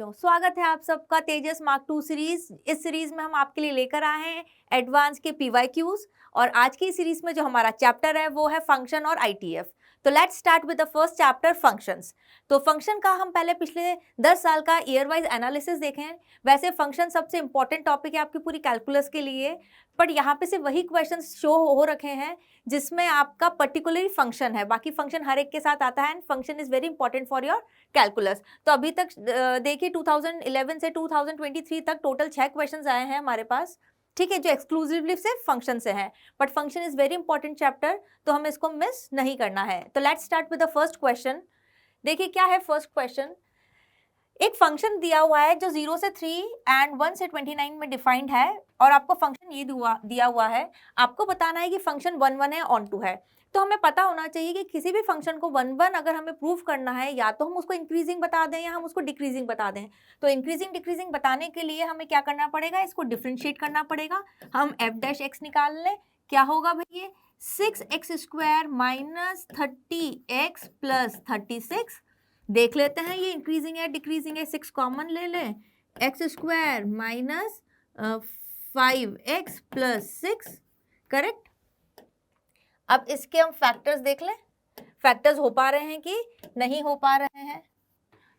बच्चों, स्वागत है आप सबका तेजस मार्क 2 सीरीज। इस सीरीज में हम आपके लिए लेकर आए हैं एडवांस के पीवाईक्यूज और आज की सीरीज में जो हमारा चैप्टर है वो है फंक्शन और आईटीएफ। तो let's start with the first chapter functions. तो फंक्शन का हम पहले पिछले 10 साल का ईयर वाइज एनालिसिस देखें हैं। वैसे फंक्शन सबसे इंपॉर्टेंट टॉपिक है आपकी पूरी कैलकुलस के लिए, बट यहाँ पे से वही क्वेश्चंस शो हो रखे हैं जिसमें आपका पर्टिकुलरली फंक्शन है। बाकी फंक्शन हर एक के साथ आता है and function is very important for your calculus. तो अभी तक देखिए 2011 से 2023 तक टोटल 6 क्वेश्चंस आए हैं हमारे पास, ठीक है, जो एक्सक्लूसिवली सिर्फ फंक्शन से हैं। But function is very important chapter, तो हमें इसको मिस नहीं करना है। तो let's start with the first question. देखिए क्या है फर्स्ट क्वेश्चन। एक फंक्शन दिया हुआ है जो 0 से 3 एंड 1 से 29 में डिफाइंड है और आपको फंक्शन ये दिया हुआ है। आपको बताना है कि फंक्शन 1 1 है, ऑन 2 है। तो हमें पता होना चाहिए कि किसी भी फंक्शन को 1 1 अगर हमें प्रूव करना है, या तो हम उसको इंक्रीजिंग बता दें या हम उसको डिक्रीजिंग बता दें। तो इंक्रीजिंग डिक्रीजिंग बताने के लिए हमें क्या करना पड़ेगा, इसको डिफ्रेंशिएट करना पड़ेगा। हम एफ डैश एक्स निकाल लें, क्या होगा भैया 6x² माइनस 30x प्लस 36। देख लेते हैं ये इंक्रीजिंग है डिक्रीजिंग है। 6 कॉमन ले लें, x² minus 5x plus 6, correct. अब इसके हम फैक्टर्स देख लें, फैक्टर्स हो पा रहे हैं कि नहीं हो पा रहे हैं।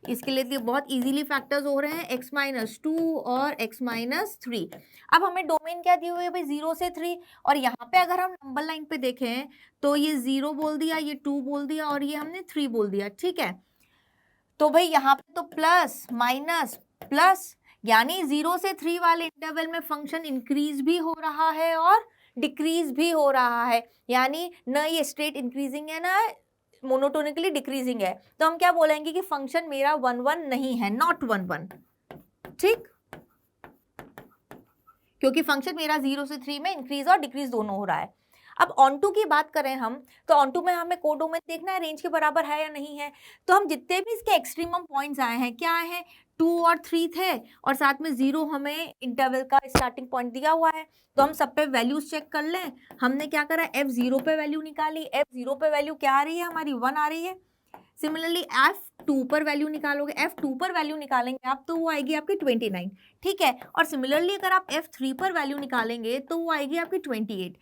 इसके लिए बहुत इजीली फैक्टर्स हो रहे हैं, x-2 और x-3। अब हमें डोमेन क्या दी हुई है भाई, 0 से 3। और यहाँ पे अगर हम नंबर लाइन पे देखें तो ये 0 बोल दिया, ये 2 बोल दिया और ये हमने 3 बोल दिया, ठीक है। तो भाई यहाँ पे तो प्लस माइनस प्लस, यानी 0 से 3 वाले इंटरवल में फंक्शन इंक्रीज भी हो रहा है और डिक्रीज भी हो रहा है, यानी न ये स्ट्रेट इंक्रीजिंग है ना मोनोटोनिकली डिक्रीजिंग है। तो हम क्या बोलेंगे कि फंक्शन मेरा 1 1 नहीं है, नॉट 1 1, ठीक, क्योंकि फंक्शन मेरा 0 से 3 में इंक्रीज और डिक्रीज दोनों हो रहा है। अब ऑन टू की बात करें हम, तो ऑन टू में हमें कोडोमेन देखना है रेंज के बराबर है या नहीं है। तो हम जितने भी इसके एक्सट्रीमम पॉइंट्स आए हैं, क्या आए हैं, 2 और 3 थे और साथ में 0 हमें इंटरवल का स्टार्टिंग पॉइंट दिया हुआ है। तो हम सब पे वैल्यूज चेक कर लें। हमने क्या करा, F0 पे वैल्यू निकाली। F0 पे वैल्यू क्या आ रही है हमारी, 1 आ रही है। सिमिलरली F2 पर वैल्यू निकालोगे, F2 पर वैल्यू निकालेंगे आप तो वो आएगी आपकी 29, ठीक है। और सिमिलरली अगर आप F3 पर वैल्यू निकालेंगे तो वो आएगी आपकी 28।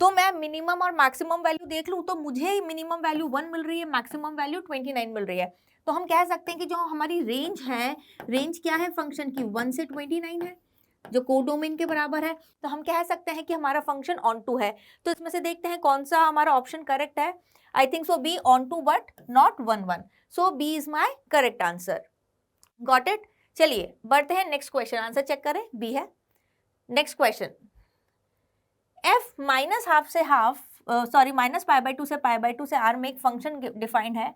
तो मैं मिनिमम और मैक्सिमम वैल्यू देख लूँ तो मुझे मिनिमम वैल्यू 1 मिल रही है, मैक्सिमम वैल्यू 29 मिल रही है। तो हम कह सकते हैं कि जो हमारी रेंज है, रेंज क्या है फंक्शन की, 1 से 29 है, जो कोडोमेन के बराबर है। तो हम कह सकते हैं कि हमारा फंक्शन ऑन टू है। तो इसमें से देखते हैं कौन सा हमारा ऑप्शन करेक्ट है। I think so B, on to but not 1 1। So B is my correct answer. Got it. चलिए बढ़ते हैं नेक्स्ट क्वेश्चन, आंसर चेक करें, बी है। Next question, f minus half से हाफ माइनस π/2 से π/2 से r में एक फंक्शन डिफाइंड है।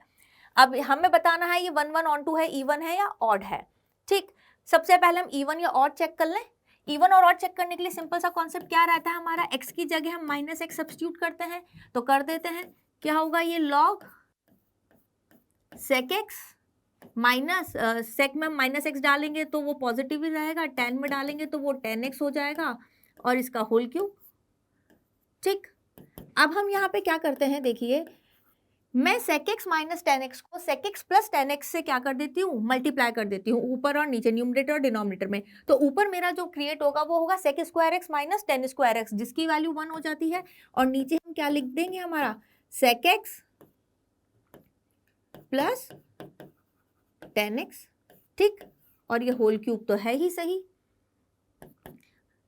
अब हमें बताना है ये 1 1 ऑन टू है, इवन है या ऑड है, ठीक। सबसे पहले हम इवन या ऑड चेक कर लें। इवन और ऑड चेक करने के लिए सिंपल सा कॉन्सेप्ट क्या रहता है हमारा, x की जगह हम -x सब्स्टिट्यूट करते हैं। तो कर देते हैं, क्या होगा ये log sec x minus sec में -x डालेंगे तो वो पॉजिटिव ही रहेगा, tan में डालेंगे तो वो tan x हो जाएगा और इसका होल क्यूब, ठीक। अब हम यहाँ पे क्या करते हैं, देखिए मैं sec x minus tan x को sec x plus tan x से क्या कर देती हूँ, मल्टीप्लाई कर देती हूँ, ऊपर और नीचे, न्यूमरेटर और डिनोमिनेटर में। तो ऊपर मेरा जो क्रिएट होगा वो होगा sec² x minus tan² x, जिसकी वैल्यू 1 हो जाती है। और नीचे हम क्या लिख देंगे, हमारा sec x plus tan x, ठीक। और ये होल क्यूब तो है ही सही।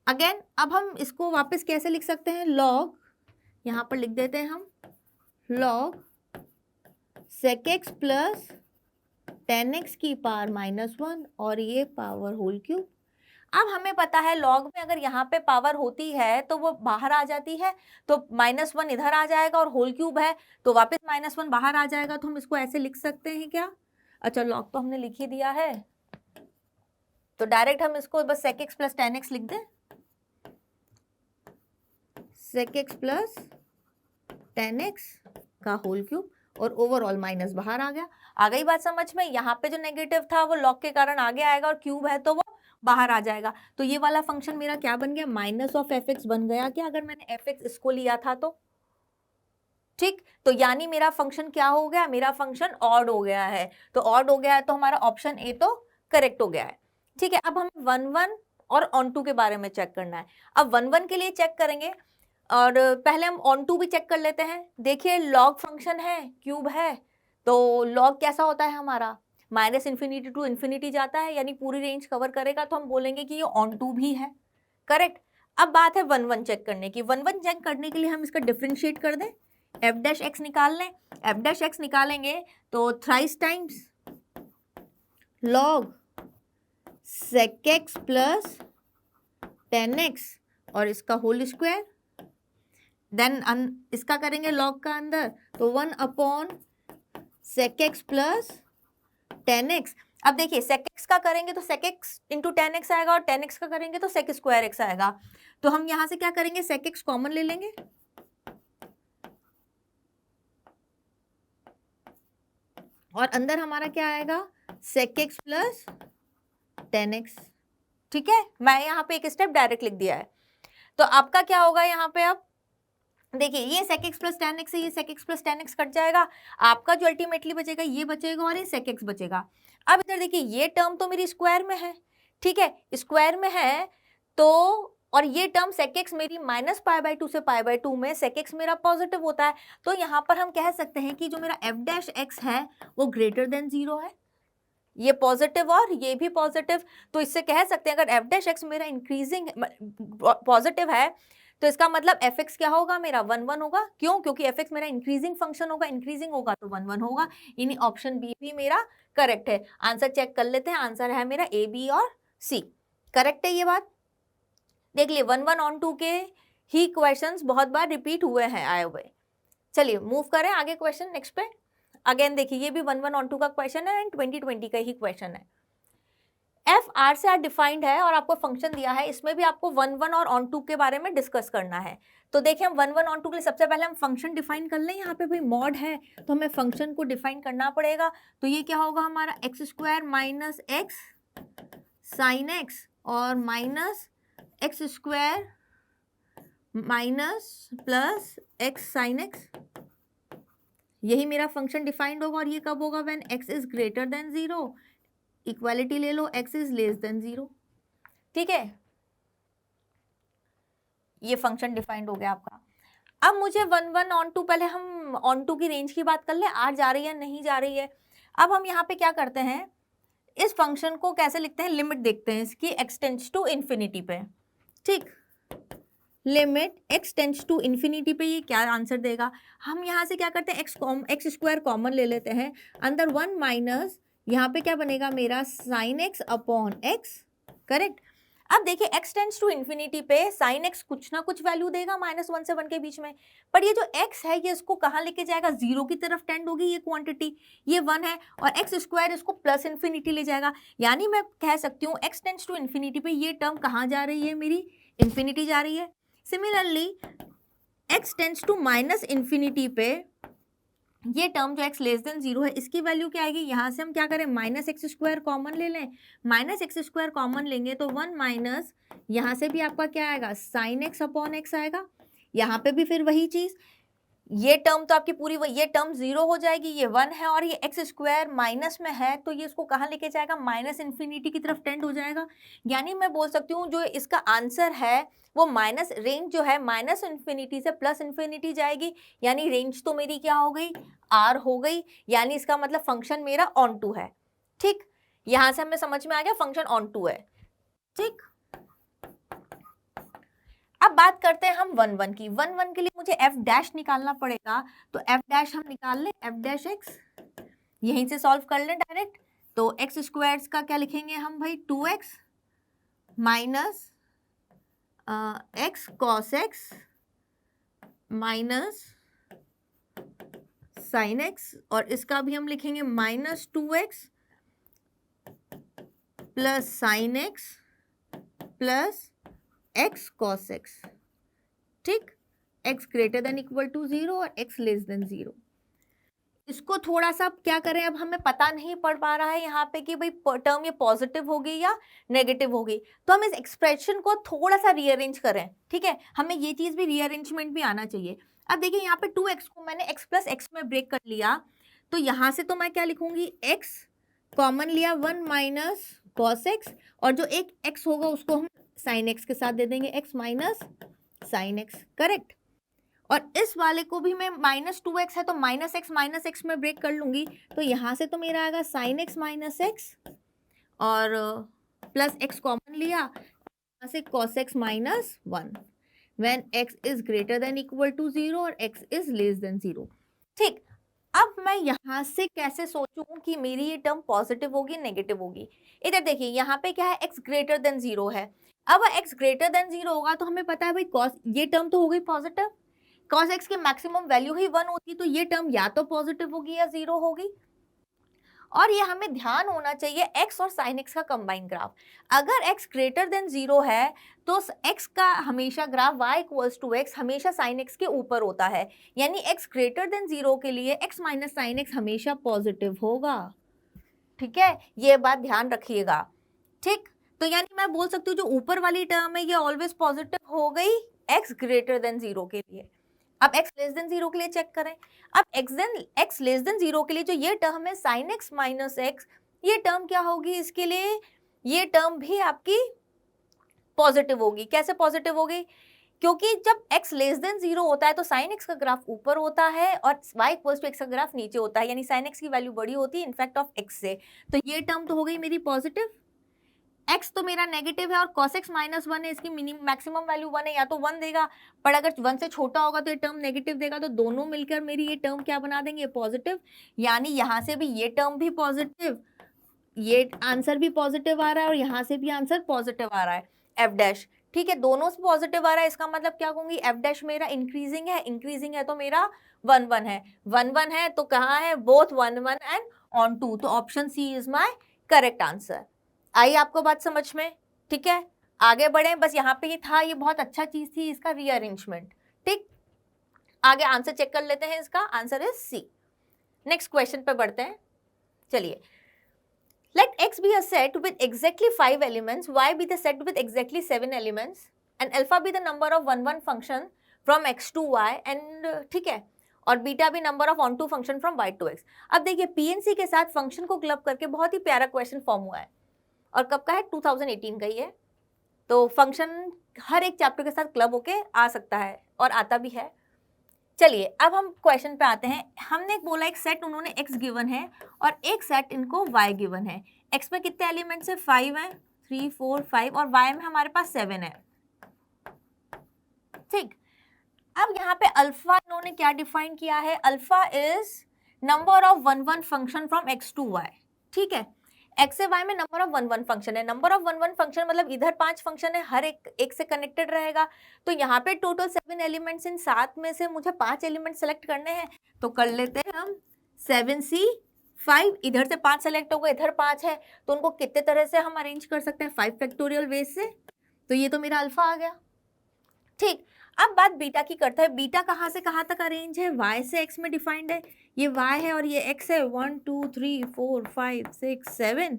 अगेन अब हम इसको वापस कैसे लिख सकते हैं, लॉग, यहाँ पर लिख देते हैं हम log sec x plus tan x की पावर -1 और ये पावर होल क्यूब। अब हमें पता है log में अगर यहाँ पे पावर होती है तो वो बाहर आ जाती है, तो -1 इधर आ जाएगा और होल क्यूब है तो वापस -1 बाहर आ जाएगा। तो हम इसको ऐसे लिख सकते हैं क्या, अच्छा log तो हमने लिख ही दिया है, तो डायरेक्ट हम इसको बस sec x plus tan x लिख दें, sec x plus tan x का होल क्यूब और ओवरऑल माइनस बाहर आ गया। आ गई बात समझ में, यहाँ पे जो नेगेटिव था वो लॉग के कारण आगे आएगा और क्यूब है तो वो बाहर आ जाएगा। तो ये वाला फंक्शन मेरा क्या बन गया, माइनस ऑफ एफ एक्स बन गया क्या, अगर मैंने एफ एक्स इसको लिया था तो, ठीक। तो यानी मेरा फंक्शन क्या हो गया, मेरा फंक्शन ऑड हो गया है। तो ऑड हो गया है तो हमारा ऑप्शन ए तो करेक्ट हो गया है। ठीक है, अब हमें 1 1 और ऑन टू के बारे में चेक करना है। अब 1 1 के लिए चेक करेंगे और पहले हम ऑन टू भी चेक कर लेते हैं। देखिए लॉग फंक्शन है, क्यूब है, तो लॉग कैसा होता है हमारा, माइनस इन्फिनिटी टू इन्फिनिटी जाता है, यानी पूरी रेंज कवर करेगा, तो हम बोलेंगे कि ये ऑन टू भी है। करेक्ट। अब बात है 1 1 चेक करने की। 1 1 चेक करने के लिए हम इसका डिफरेंशिएट कर दें, एफ डैश एक्स निकाल लें। एफ डैश एक्स निकालेंगे तो thrice times log sec X plus 10x और इसका होल स्क्वायर, देन इसका करेंगे लॉग का अंदर, तो 1 upon sec X plus 10x। अब देखिए सेक एक्स का करेंगे तो सेक एक्स इंटू 10x आएगा और 10x का करेंगे तो सेक स्क्वायर एक्स आएगा। तो हम यहां से क्या करेंगे, सेक एक्स कॉमन ले लेंगे और अंदर हमारा क्या आएगा, सेक एक्स प्लस 10x। ठीक है, मैं यहाँ पे एक स्टेप डायरेक्ट लिख दिया है। तो आपका क्या होगा यहाँ पे, अब देखिए ये sec x plus ten x है, ये sec x plus ten x cut जाएगा, आपका जो अल्टीमेटली बचेगा ये बचेगा और ये sec x बचेगा। अब इधर देखिए ये टर्म तो मेरी स्क्वायर में है, ठीक है, स्क्वायर में है तो, और ये टर्म sec x मेरी माइनस पाई बाई टू से पाई बाई टू में sec x मेरा पॉजिटिव होता है, तो यहाँ पर हम कह सकते हैं कि जो मेरा f डैश x है वो ग्रेटर देन 0 है, ये पॉजिटिव और ये भी पॉजिटिव। तो इससे कह सकते हैं अगर f डैश x मेरा इंक्रीजिंग पॉजिटिव है तो इसका मतलब fx क्या होगा, मेरा 1 1 होगा। क्यों, क्योंकि fx मेरा इंक्रीजिंग फंक्शन होगा, इंक्रीजिंग होगा तो 1 1 होगा। यानी ऑप्शन बी भी मेरा करेक्ट है। आंसर चेक कर लेते हैं, आंसर है मेरा ए, बी और सी। करेक्ट है ये बात। देख लिए 1 1 ऑन 2 के ही क्वेश्चंस बहुत बार रिपीट हुए हैं आए हुए। चलिए मूव करें आगे क्वेश्चन नेक्स्ट पे। अगेन देखिए ये भी 1 1 ऑन 2 का क्वेश्चन है एंड 2020 का ही क्वेश्चन है। एफ आर से आर डिफाइंड है और आपको फंक्शन दिया है, इसमें भी आपको 1 1 और ऑन 2 के बारे में डिस्कस करना है। तो देखिए हम 1 1 ऑन 2 के लिए सबसे पहले हम फंक्शन डिफाइन कर लें। यहाँ पे भाई मॉड है तो हमें फंक्शन को डिफाइन करना पड़ेगा। तो ये क्या होगा हमारा x square minus x sine x और minus x square minus plus x sine x, यही मेरा फंक्शन डिफाइंड होगा। और ये कब होगा, when x is greater than 0। Equality ले लो, x इज लेस देन 0। ठीक है, ये फंक्शन डिफाइंड हो गया आपका। अब मुझे 1 1 ऑन 2, पहले हम ऑन 2 की रेंज की बात कर ले, आर जा रही है नहीं जा रही है। अब हम यहाँ पे क्या करते हैं, इस फंक्शन को कैसे लिखते हैं, लिमिट देखते हैं इसकी x टेंड्स टू इन्फिनिटी पे। ठीक, limit x tends to infinity पे ये क्या आंसर देगा। हम यहाँ से क्या करते हैं, एक्स स्क्वायर कॉमन ले लेते हैं, अंदर 1 माइनस यहाँ पे क्या बनेगा मेरा sine x upon x. Correct. अब देखिए x टेंड्स टू इन्फिनिटी पे साइन x कुछ ना कुछ वैल्यू देगा -1 से 1 के बीच में, पर ये जो x है ये इसको कहाँ लेके जाएगा, 0 की तरफ टेंड होगी ये क्वांटिटी, ये 1 है, और एक्स स्क्वायर इसको प्लस इन्फिनिटी ले जाएगा। यानी मैं कह सकती हूँ x टेंड्स टू इन्फिनिटी पे ये टर्म कहाँ जा रही है, मेरी इन्फिनिटी जा रही है। Similarly x tends to minus infinity पे ये टर्म जो x लेस देन 0 है इसकी वैल्यू क्या आएगी, यहाँ से हम क्या करें माइनस एक्स स्क्वायर कॉमन ले लें, माइनस एक्स स्क्वायर कॉमन लेंगे तो 1 माइनस यहाँ से भी आपका क्या आएगा साइन एक्स अपॉन एक्स आएगा। यहाँ पे भी फिर वही चीज़, ये टर्म तो आपकी पूरी ये टर्म 0 हो जाएगी, ये 1 है और ये एक्स स्क्वायर माइनस में है तो ये इसको कहाँ लेके जाएगा, माइनस इन्फिनिटी की तरफ टेंड हो जाएगा। यानी मैं बोल सकती हूँ जो इसका आंसर है वो माइनस रेंज जो है माइनस इन्फिनिटी से प्लस इन्फिनिटी जाएगी, यानी रेंज तो मेरी क्या हो गई, आर हो गई। यानी इसका मतलब फंक्शन मेरा ऑन टू है। ठीक, यहां से हमें समझ में आ गया फंक्शन ऑन टू है। ठीक, अब बात करते हैं हम 1 1 की। 1 1 के लिए मुझे f डैश निकालना पड़ेगा, तो f डैश हम निकाल लें, f डैश x यहीं से सॉल्व कर लें डायरेक्ट। तो एक्स स्क्वायर्स का क्या लिखेंगे हम भाई, 2x minus X cos X minus sine x, और इसका भी हम लिखेंगे minus 2x plus sine X plus X cos X. ठीक, x greater than equal to 0 और x लेस देन 0। इसको थोड़ा सा क्या करें, अब हमें पता नहीं पड़ पा रहा है यहाँ पे कि भाई टर्म ये पॉजिटिव होगी या नेगेटिव होगी, तो हम इस एक्सप्रेशन को थोड़ा सा रीअरेंज करें। ठीक है, हमें ये चीज़ भी रीअरेंजमेंट भी आना चाहिए। अब देखिए यहाँ पे 2x को मैंने x प्लस एक्स में ब्रेक कर लिया, तो यहाँ से तो मैं क्या लिखूंगी, x कॉमन लिया 1 माइनस कॉस एक्स, और जो एक x होगा उसको हम साइन x के साथ दे देंगे, x minus sine x, correct. और इस वाले को भी मैं -2x है तो माइनस एक्स में ब्रेक कर लूंगी, तो यहाँ से तो मेरा आएगा साइन x माइनस एक्स, और प्लस x कॉमन लिया, यहाँ से cos x minus 1 when x is greater than equal to 0 और x इज लेस देन 0। ठीक, अब मैं यहाँ से कैसे सोचूं कि मेरी ये टर्म पॉजिटिव होगी नेगेटिव होगी। इधर देखिए, यहाँ पे क्या है, x ग्रेटर देन 0 है। अब x ग्रेटर देन 0 होगा तो हमें पता है भाई cos, ये टर्म तो हो गई पॉजिटिव, cos x की मैक्सिमम वैल्यू ही 1 होती है, तो ये टर्म या तो पॉजिटिव होगी या 0 होगी। और ये हमें ध्यान होना चाहिए x और sin x का कंबाइन ग्राफ। अगर x ग्रेटर देन 0 है तो x का हमेशा graph y equals to x हमेशा sin x के ऊपर होता है, यानी x ग्रेटर देन 0 के लिए x माइनस साइन x हमेशा पॉजिटिव होगा। ठीक है, ये बात ध्यान रखिएगा। ठीक, तो यानी मैं बोल सकती हूँ जो ऊपर वाली टर्म है ये ऑलवेज पॉजिटिव हो गई x ग्रेटर देन 0 के लिए। अब x लेस देन 0 के लिए चेक करें। अब x लेस देन 0 के लिए जो ये टर्म है sin x माइनस एक्स, ये टर्म क्या होगी इसके लिए, ये टर्म भी आपकी पॉजिटिव होगी। कैसे पॉजिटिव होगी, क्योंकि जब x लेस देन 0 होता है तो sin x का ग्राफ ऊपर होता है और y इक्वल्स टू x का ग्राफ नीचे होता है, यानी sin x की वैल्यू बड़ी होती है इनफैक्ट ऑफ x से, तो ये टर्म तो हो गई मेरी पॉजिटिव। x तो मेरा नेगेटिव है और cos x माइनस 1 है, इसकी मिनिमम मैक्सिमम वैल्यू 1 है, या तो 1 देगा, पर अगर 1 से छोटा होगा तो ये टर्म नेगेटिव देगा, तो दोनों मिलकर मेरी ये टर्म क्या बना देंगे, पॉजिटिव। यानी यहाँ से भी ये टर्म भी पॉजिटिव, ये आंसर भी पॉजिटिव आ रहा है और यहाँ से भी आंसर पॉजिटिव आ रहा है, एफ डैश। ठीक है, दोनों से पॉजिटिव आ रहा है, इसका मतलब क्या कहूंगी, एफ डैश मेरा इंक्रीजिंग है तो मेरा 1 1 है, 1 1 है तो कहाँ है, बोथ 1 1 एंड ऑन 2, तो option C is my correct answer. I आपको बात समझ में? ठीक है, आगे बढ़े, बस यहाँ पे ही था, ये बहुत अच्छा चीज थी इसका रीअरेंजमेंट। ठीक, आगे आंसर चेक कर लेते हैं, इसका answer is C. Next question पे बढ़ते हैं, चलिए। Let x be a set with exactly 5 elements, y be the set with exactly 7 elements, and alpha be the number of 1 1 function from x to y, and ठीक है, और beta भी number of on to function from y to x। अब देखिए PNC के साथ function को club करके बहुत ही प्यारा क्वेश्चन फॉर्म हुआ है, और कब का है, 2018 का ही है। तो फंक्शन हर एक चैप्टर के साथ क्लब होके आ सकता है और आता भी है। चलिए अब हम क्वेश्चन पे आते हैं। हमने बोला एक सेट उन्होंने x गिवन है और एक सेट इनको y गिवन है। x में कितने एलिमेंट्स है, 5 है, 3 4 5, और y में हमारे पास 7 है। ठीक, अब यहाँ पे अल्फा इन्होंने क्या डिफाइन किया है, alpha is number of 1 1 function from x to y। ठीक है, x से y में नंबर ऑफ 1 1 फंक्शन है, नंबर ऑफ 1 1 फंक्शन मतलब इधर 5 फंक्शन है, हर एक से कनेक्टेड रहेगा, तो यहाँ पे टोटल 7 एलिमेंट्स, इन 7 में से मुझे 5 एलिमेंट सेलेक्ट करने हैं, तो कर लेते हैं हम 7c 5, इधर से 5 सेलेक्ट होगा, इधर 5 है, तो उनको कितने तरह से हम अरेंज कर सकते हैं, 5 फैक्टोरियल वेज से, तो ये तो मेरा अल्फा आ गया। ठीक, अब बात बीटा की करता है। बीटा कहाँ से कहाँ तक अरेंज है, y से x में डिफाइंड है, ये y है और ये x है, 1 2 3 4 5 6 7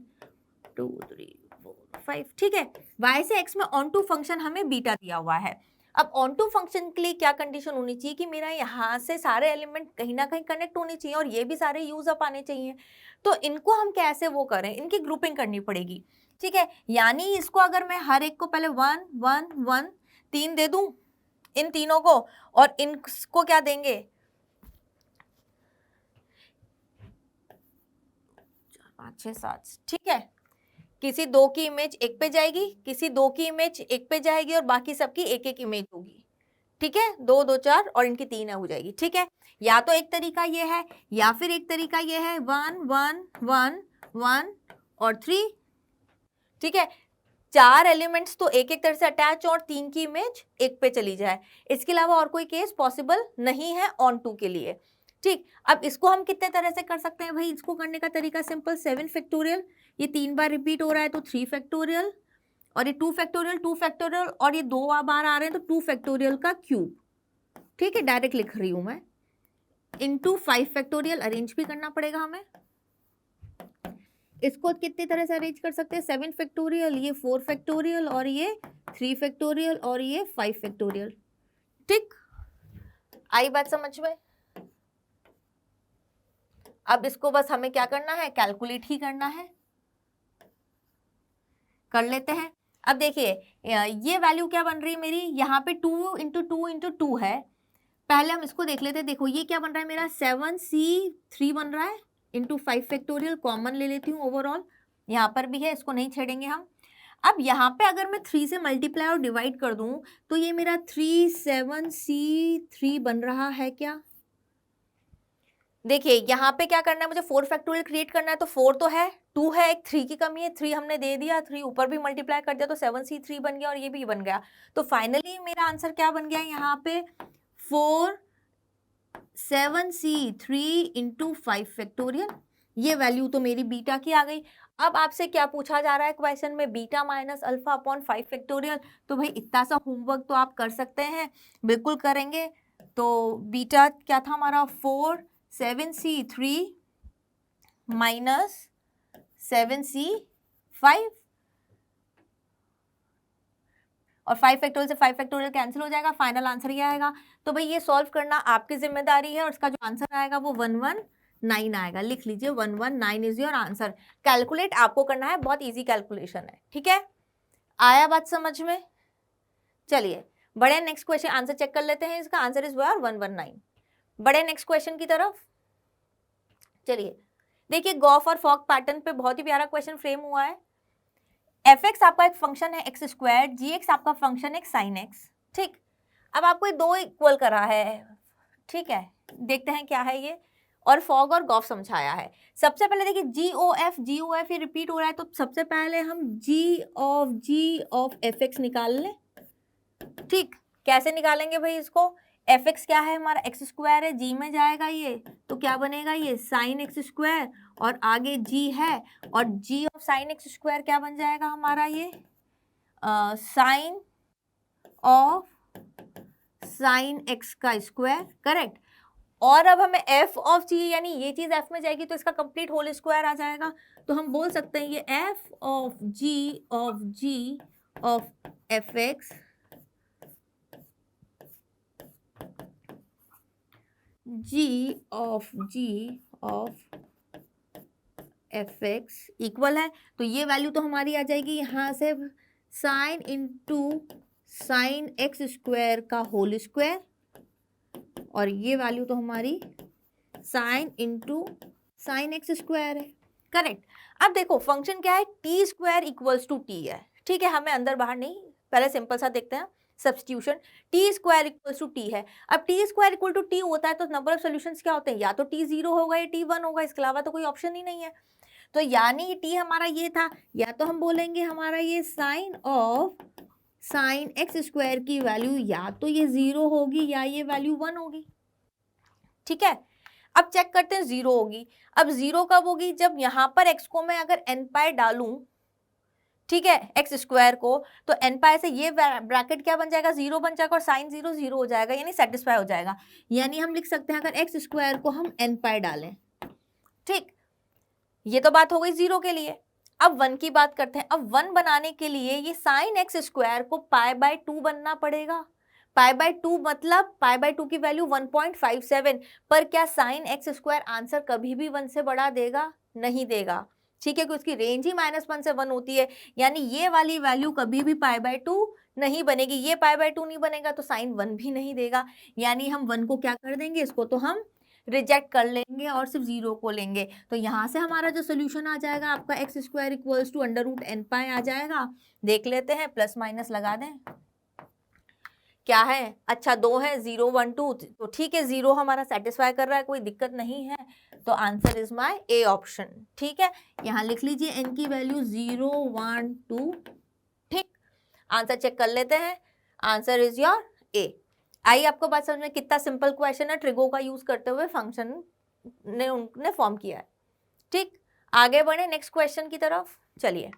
2 3 4 5। ठीक है, y से x में ऑन टू फंक्शन हमें बीटा दिया हुआ है। अब ऑन टू फंक्शन के लिए क्या कंडीशन होनी चाहिए कि मेरा यहाँ से सारे एलिमेंट कहीं ना कहीं कनेक्ट होने चाहिए और ये भी सारे यूज अप आने चाहिए, तो इनको हम कैसे वो करें, इनकी ग्रुपिंग करनी पड़ेगी। ठीक है, यानी इसको अगर मैं हर एक को पहले 1 1 1 3 दे दूं इन तीनों को, और इनको क्या देंगे, 5 6 7। ठीक है, किसी 2 की इमेज एक पे जाएगी, किसी 2 की इमेज एक पे जाएगी और बाकी सबकी एक एक इमेज होगी। ठीक है, 2 2 4 और इनकी 3 हो जाएगी। ठीक है, या तो एक तरीका ये है या फिर एक तरीका ये है 1 1 1 1 और 3। ठीक है, 4 एलिमेंट्स तो एक एक तरह से अटैच और 3 की इमेज एक पे चली जाए, इसके अलावा और कोई केस पॉसिबल नहीं है ऑन टू के लिए। ठीक, अब इसको हम कितने तरह से कर सकते हैं भाई, इसको करने का तरीका सिंपल, 7 फैक्टोरियल, ये 3 बार रिपीट हो रहा है तो 3 फैक्टोरियल, और ये 2 फैक्टोरियल और ये 2 बार आ रहे हैं तो 2 फैक्टोरियल का क्यूब। ठीक है, डायरेक्ट लिख रही हूं मैं, इनटू 5 फैक्टोरियल, अरेंज भी करना पड़ेगा हमें। इसको कितनी तरह से अरेंज कर सकते हैं, 7 फैक्टोरियल, ये 4 फैक्टोरियल और ये 3 फैक्टोरियल और ये 5 फैक्टोरियल। ठीक, आई बात समझ में? अब इसको बस हमें क्या करना है, कैलकुलेट ही करना है, कर लेते हैं। अब देखिए ये वैल्यू क्या बन रही है मेरी, यहाँ पे 2 इंटू 2 इंटू 2 है। पहले हम इसको देख लेते हैं। देखो ये क्या बन रहा है मेरा, 7c3 बन रहा है इंटू 5 फैक्टोरियल, कॉमन ले लेती हूँ ओवरऑल, यहाँ पर भी है, इसको नहीं छेड़ेंगे हम। अब यहाँ पे अगर मैं 3 से मल्टीप्लाई और डिवाइड कर दूं तो ये मेरा 37c3 बन रहा है क्या। देखिए यहाँ पे क्या करना है, मुझे 4 फैक्टोरियल क्रिएट करना है, तो 4 तो है, 2 है, एक 3 की कमी है, 3 हमने दे दिया, 3 ऊपर भी मल्टीप्लाई कर दिया तो 7c3 बन गया और ये भी बन गया। तो फाइनली मेरा आंसर क्या बन गया यहाँ पे, 7c3 इंटू 5 फैक्टोरियल। ये वैल्यू तो मेरी बीटा की आ गई। अब आपसे क्या पूछा जा रहा है क्वेश्चन में, beta minus alpha upon 5 factorial. तो भाई इतना सा होमवर्क तो आप कर सकते हैं, बिल्कुल करेंगे। तो बीटा क्या था हमारा, 7c3 माइनस 7c5 और 5 फैक्टोरियल से 5 फैक्टोरियल कैंसिल हो जाएगा, फाइनल आंसर ये आएगा। तो भाई ये सॉल्व करना आपकी जिम्मेदारी है और इसका जो आंसर आएगा वो 119 आएगा। लिख लीजिए 119 इज योर आंसर। कैलकुलेट आपको करना है, बहुत इजी कैलकुलेशन है, ठीक है। आया बात समझ में। चलिए बड़े नेक्स्ट क्वेश्चन आंसर चेक कर लेते हैं। इसका आंसर इज 119। बड़े नेक्स्ट क्वेश्चन की तरफ चलिए। देखिए गॉफ और फॉक पैटर्न पे बहुत ही प्यारा क्वेश्चन फ्रेम हुआ है। fx आपका एक फंक्शन है एक्स स्क्वायर, gx आपका फंक्शन है साइन एक्स, ठीक। अब आपको ये दो इक्वल करा है, ठीक है, देखते हैं क्या है ये, और फॉग और गॉफ समझाया है। सबसे पहले देखिए जी ओ एफ ये रिपीट हो रहा है, तो सबसे पहले हम जी ऑफ एफ एक्स निकाल लें, ठीक। कैसे निकालेंगे भाई इसको, एफ एक्स क्या है हमारा, एक्स स्क्वायर है, जी में जाएगा ये, तो क्या बनेगा ये साइन एक्स स्क्वायर, और आगे जी है, और जी ऑफ साइन एक्स स्क्वायर क्या बन जाएगा हमारा ये साइन ऑफ साइन एक्स का स्क्वायर, करेक्ट। और अब हमें एफ ऑफ जी, यानी ये चीज एफ में जाएगी तो इसका कंप्लीट होल स्क्वायर आ जाएगा। तो हम बोल सकते हैं ये F of G of F X G of F X equal है, तो ये वैल्यू तो हमारी आ जाएगी यहाँ से sine into sine x square का होल स्क्वायर, और ये वैल्यू तो हमारी sine into sine x square है, करेक्ट। अब देखो फंक्शन क्या है, T square equals to T है, ठीक है, हमें अंदर बाहर नहीं, पहले सिंपल सा देखते हैं substitution, T square equals to T है। अब T square equal to T होता है तो नंबर ऑफ सॉल्यूशंस क्या होते हैं, या तो टी 0 होगा या टी 1 होगा, इसके अलावा तो कोई ऑप्शन ही नहीं है। तो यानी ये टी हमारा ये था, या तो हम बोलेंगे हमारा ये sine of sine x square की वैल्यू या तो ये 0 होगी या ये वैल्यू 1 होगी, ठीक है। अब चेक करते हैं 0 होगी। अब 0 कब होगी, जब यहां पर x को मैं अगर n पाई डालूं, ठीक है, एक्स स्क्वायर को, तो n पाई से ये ब्रैकेट क्या बन जाएगा, 0 बन जाएगा, और साइन 0 0 हो जाएगा, यानी सेटिस्फाई हो जाएगा। यानी हम लिख सकते हैं अगर एक्स स्क्वायर को हम n पाई डालें, ठीक, ये तो बात हो गई 0 के लिए। अब 1 की बात करते हैं। अब 1 बनाने के लिए ये साइन एक्स स्क्वायर को पाई बाय 2 बनना पड़ेगा। पाई बाय 2 मतलब पाई बाय 2 की वैल्यू 1.57, पर क्या साइन एक्स स्क्वायर आंसर कभी भी 1 से बढ़ा देगा, नहीं देगा, ठीक है, क्योंकि उसकी रेंज ही -1 से 1 होती है, यानी ये वाली वैल्यू कभी भी पाई बाय 2 नहीं बनेगी। ये पाई बाय 2 नहीं बनेगा तो साइन 1 भी नहीं देगा, यानी हम 1 को क्या कर देंगे, इसको तो हम रिजेक्ट कर लेंगे और सिर्फ 0 को लेंगे। तो यहाँ से हमारा जो सोल्यूशन आ जाएगा आपका x square equals to under root n pi आ जाएगा। देख लेते हैं, प्लस माइनस लगा दें, क्या है, अच्छा 2 है, 0 1 2, तो ठीक है 0 हमारा सेटिस्फाई कर रहा है, कोई दिक्कत नहीं है, तो answer is my A option, ठीक है। यहाँ लिख लीजिए n की वैल्यू 0 1 2, ठीक। आंसर चेक कर लेते हैं, आंसर इज योर ए। आई आपको बात समझ में, कितना सिंपल क्वेश्चन है, ट्रिगो का यूज करते हुए फंक्शन ने उनने फॉर्म किया है, ठीक। आगे बढ़े नेक्स्ट क्वेश्चन की तरफ। चलिए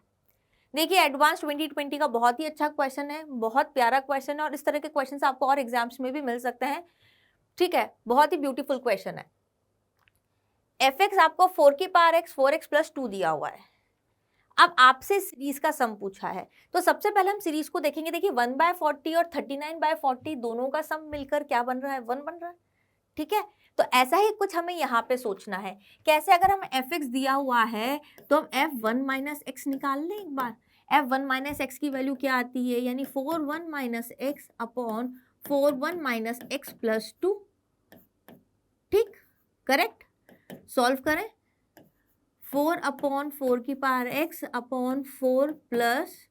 देखिए एडवांस 2020 का बहुत ही अच्छा क्वेश्चन है, बहुत प्यारा क्वेश्चन है, और इस तरह के क्वेश्चन आपको और एग्जाम्स में भी मिल सकते हैं, ठीक है, बहुत ही ब्यूटीफुल क्वेश्चन है। एफ एक्स आपको 4 की पावर एक्स 4x प्लस 2 दिया हुआ है। अब आपसे सीरीज का सम पूछा है, तो सबसे पहले हम सीरीज को देखेंगे। देखिए 1/40 और 39/40 दोनों का सम मिलकर क्या बन रहा है, 1 बन रहा है, ठीक है, तो ऐसा ही कुछ हमें यहाँ पे सोचना है। कैसे, अगर हम fx दिया हुआ है तो हम f1 माइनस एक्स निकाल लें एक बार। f1 माइनस एक्स की वैल्यू क्या आती है, यानी 4 1 minus x upon 4 1 minus x plus 2। ठीक, करेक्ट। सॉल्व करें, 4 अपॉन 4 की पावर x अपॉन 4 प्लस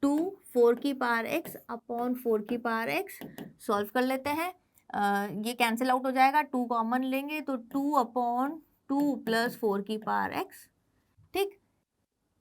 2 4 की पावर x अपॉन 4 की पावर x। सॉल्व कर लेते हैं, ये कैंसिल आउट हो जाएगा, 2 कॉमन लेंगे तो 2 अपॉन 2 प्लस 4 की पावर x। ठीक,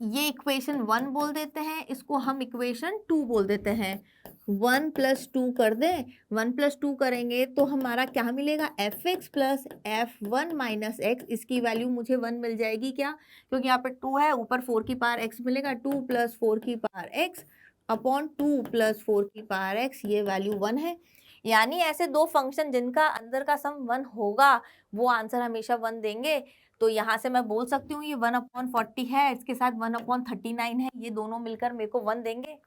ये इक्वेशन 1 बोल देते हैं, इसको हम इक्वेशन 2 बोल देते हैं। 1 प्लस 2 कर दें, 1 प्लस 2 करेंगे तो हमारा क्या मिलेगा, F x plus f1 minus x. इसकी वैल्यू मुझे 1 मिल जाएगी, क्या, क्योंकि यहाँ पे 2 है, ऊपर 4 की पावर x मिलेगा, 2 प्लस 4 की पावर x अपॉन 2 प्लस 4 की पावर x, ये वैल्यू 1 है। यानी ऐसे दो फंक्शन जिनका अंदर का सम 1 होगा वो आंसर हमेशा 1 देंगे। तो यहाँ से मैं बोल सकती हूँ ये 1/40 है, इसके साथ 1/39 है, ये दोनों मिलकर मेरे को 1 देंगे।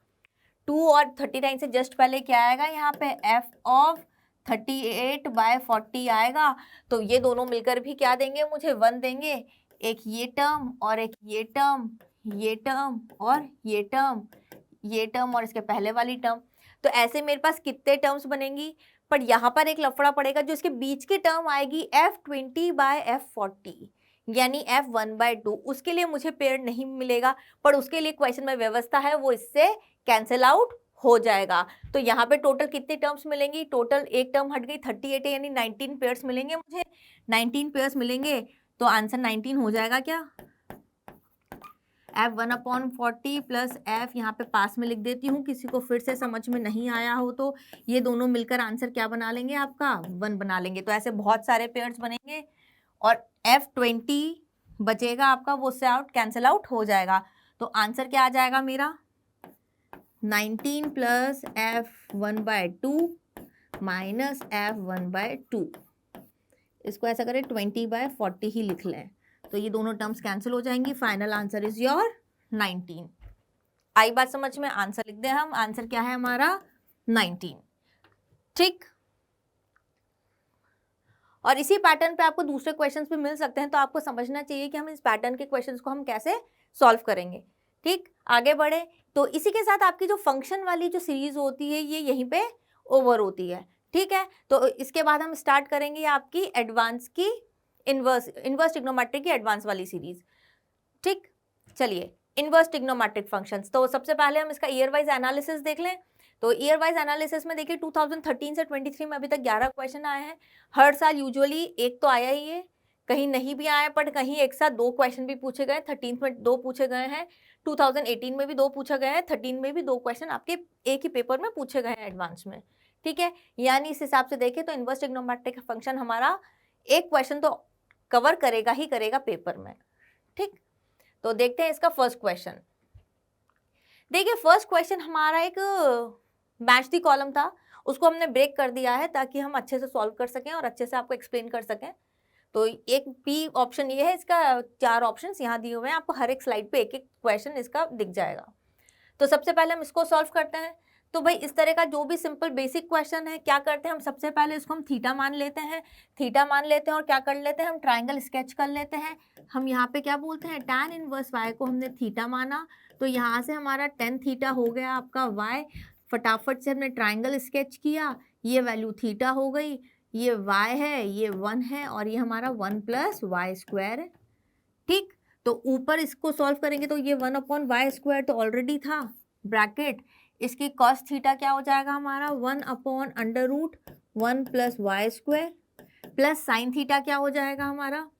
2 और 39 से जस्ट पहले क्या आएगा, यहाँ पे f ऑफ 38/40 आएगा। तो ये दोनों मिलकर भी क्या देंगे, मुझे 1 देंगे। एक ये टर्म और एक ये टर्म, ये टर्म और ये टर्म, ये टर्म और इसके पहले वाली टर्म। तो ऐसे मेरे पास कितने टर्म्स बनेंगी, पर यहाँ पर एक लफड़ा पड़ेगा, जो इसके बीच की टर्म आएगी f20/f40, यानी f1/2। उसके लिए मुझे पेयर नहीं मिलेगा, पर उसके लिए क्वेश्चन में व्यवस्था है, वो इससे कैंसिल आउट हो जाएगा। तो यहाँ पे टोटल कितनी टर्म्स मिलेंगी, टोटल एक टर्म हट गई, 38 है, यानी 19 पेयर्स मिलेंगे मुझे। 19 पेयर्स मिलेंगे तो आंसर 19 हो जाएगा क्या। f1/40 प्लस f यहाँ पे पास में लिख देती हूँ, किसी को फिर से समझ में नहीं आया हो तो ये दोनों मिलकर आंसर क्या बना लेंगे, आपका 1 बना लेंगे। तो ऐसे बहुत सारे पेयर्स बनेंगे और f20 बचेगा आपका, वो से आउट कैंसिल आउट हो जाएगा। तो आंसर क्या आ जाएगा मेरा, 19 प्लस f1/2 माइनस f1/2। इसको ऐसा करें 20/40 ही लिख लें, तो ये दोनों टर्म्स कैंसिल हो जाएंगी। Final answer is your 19। आई बात समझ में, आंसर लिख दें हम, आंसर क्या है हमारा 19। ठीक, और इसी पैटर्न पे आपको दूसरे क्वेश्चंस भी मिल सकते हैं, तो आपको समझना चाहिए कि हम इस पैटर्न के क्वेश्चंस को हम कैसे सॉल्व करेंगे। ठीक, आगे बढ़े तो इसी के साथ आपकी जो फंक्शन वाली जो सीरीज होती है ये यहीं पे ओवर होती है। ठीक है, तो इसके बाद हम स्टार्ट करेंगे आपकी एडवांस की इनवर्स ट्रिग्नोमेट्री की एडवांस वाली सीरीज। ठीक, चलिए इनवर्स ट्रिग्नोमेट्रिक फंक्शंस, तो सबसे पहले हम इसका ईयर वाइज एनालिसिस देख लें। तो ईयर वाइज एनालिसिस में देखिए 2013 से 23 में अभी तक 11 क्वेश्चन आए हैं। हर साल यूजुअली एक तो आया ही है, कहीं नहीं भी आया, पर कहीं एक साथ 2 क्वेश्चन भी पूछे गए। 13 में 2 पूछे गए हैं, 2018 में भी 2 पूछा गया है, 13 में भी 2 क्वेश्चन आपके एक ही पेपर में पूछे गए हैं एडवांस में। ठीक है, यानी इस हिसाब से देखें तो इनवर्स ट्रिग्नोमेट्रिक फंक्शन हमारा एक क्वेश्चन तो कवर करेगा ही करेगा पेपर में। ठीक, तो देखते हैं इसका फर्स्ट क्वेश्चन। देखिए फर्स्ट क्वेश्चन हमारा एक मैच दी कॉलम था, उसको हमने ब्रेक कर दिया है ताकि हम अच्छे से सॉल्व कर सकें और अच्छे से आपको एक्सप्लेन कर सकें। तो एक बी ऑप्शन ये है, इसका 4 ऑप्शंस यहाँ दिए हुए हैं, आपको हर एक स्लाइड पे एक एक क्वेश्चन इसका दिख जाएगा। तो सबसे पहले हम इसको सॉल्व करते हैं। तो भाई इस तरह का जो भी सिंपल बेसिक क्वेश्चन है, क्या करते हैं हम, सबसे पहले इसको हम थीटा मान लेते हैं। थीटा मान लेते हैं और क्या कर लेते हैं, हम ट्राइंगल स्केच कर लेते हैं। हम यहाँ पे क्या बोलते हैं, tan इनवर्स y को हमने थीटा माना, तो यहाँ से हमारा tan थीटा हो गया आपका y। फटाफट से हमने ट्राइंगल स्केच किया, ये वैल्यू थीटा हो गई, ये y है, ये 1 है और ये हमारा 1 प्लस वाई स्क्वायर है। ठीक, तो ऊपर इसको सॉल्व करेंगे तो ये 1/y² तो ऑलरेडी था, ब्रैकेट इसकी कॉस थीटा क्या हो जाएगा हमारा 1/√1 plus y square, plus sine theta क्या हो जाएगा हमारा,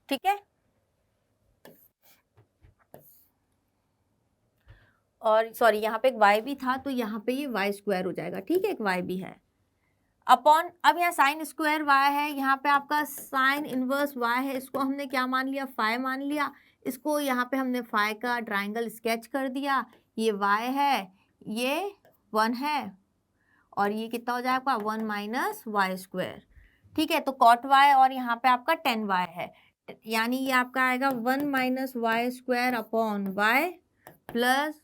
ठीक है। और सॉरी यहाँ पे एक y भी था, तो यहाँ पे ये y² हो जाएगा। ठीक है, एक y भी है अपॉन, अब यहाँ साइन स्क्वायर y है, यहाँ पे आपका साइन इनवर्स y है, इसको हमने क्या मान लिया, फाई मान लिया। इसको यहाँ पे हमने फाई का ट्राइंगल स्केच कर दिया, ये y है, ये 1 है और ये कितना हो जाएगा आपका 1 माइनस वाई स्क्वायर। ठीक है, तो कॉट y और यहाँ पे आपका tan y है, यानी ये आपका आएगा 1 minus y square upon y plus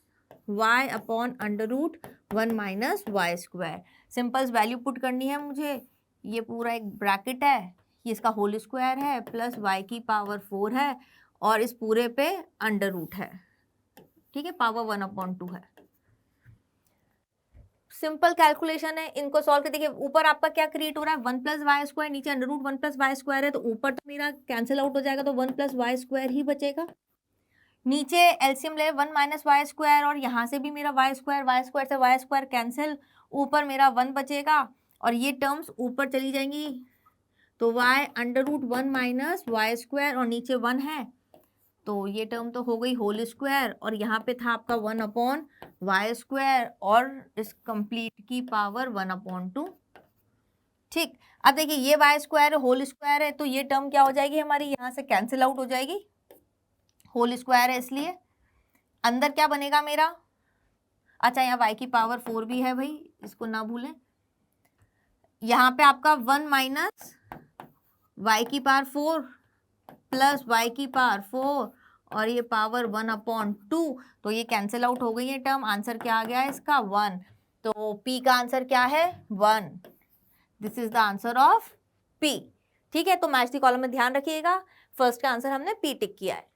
y upon under root 1 minus y square. Simple value put करनी है मुझे, ये पूरा एक ब्रैकेट है, ये इसका होल स्क्वायर है, प्लस y की पावर 4 है और इस पूरे पे अंडर रूट है, ठीक है, पावर 1 अपॉन 2 है। सिंपल कैलकुलेशन है, इनको सॉल्व कर देखिए। ऊपर आपका क्या क्रिएट हो रहा है, 1 प्लस वाई स्क्वायर, नीचे under root 1 plus y square है, तो ऊपर तो मेरा कैंसिल आउट हो जाएगा, तो 1 प्लस वाई स्क्वायर ही बचेगा। नीचे एलसीएम ले 1 माइनस वाई स्क्वायर, और यहाँ से भी मेरा वाई स्क्वायर से वाई स्क्वायर कैंसिल, ऊपर मेरा 1 बचेगा और ये टर्म्स ऊपर चली जाएंगी, तो y under root 1 minus y square और नीचे 1 है, तो ये टर्म तो हो गई होल स्क्वायर, और यहाँ पे था आपका 1 अपॉन वाई स्क्वायर और इस कंप्लीट की पावर 1 अपॉन 2। ठीक, अब देखिए ये वाई स्क्वायर होल स्क्वायर है, तो ये टर्म क्या हो जाएगी हमारी, यहाँ से कैंसिल आउट हो जाएगी, होल स्क्वायर है इसलिए। अंदर क्या बनेगा मेरा, अच्छा यहाँ y की पावर 4 भी है भाई, इसको ना भूलें। यहाँ पे आपका 1 माइनस y की पावर 4 प्लस y की पावर 4 और ये पावर 1 अपॉन 2, तो ये कैंसिल आउट हो गई है टर्म। आंसर क्या आ गया है इसका 1, तो p का आंसर क्या है 1। This is the answer of p। ठीक है, तो मैच द कॉलम में ध्यान रखिएगा, फर्स्ट का आंसर हमने p टिक किया है।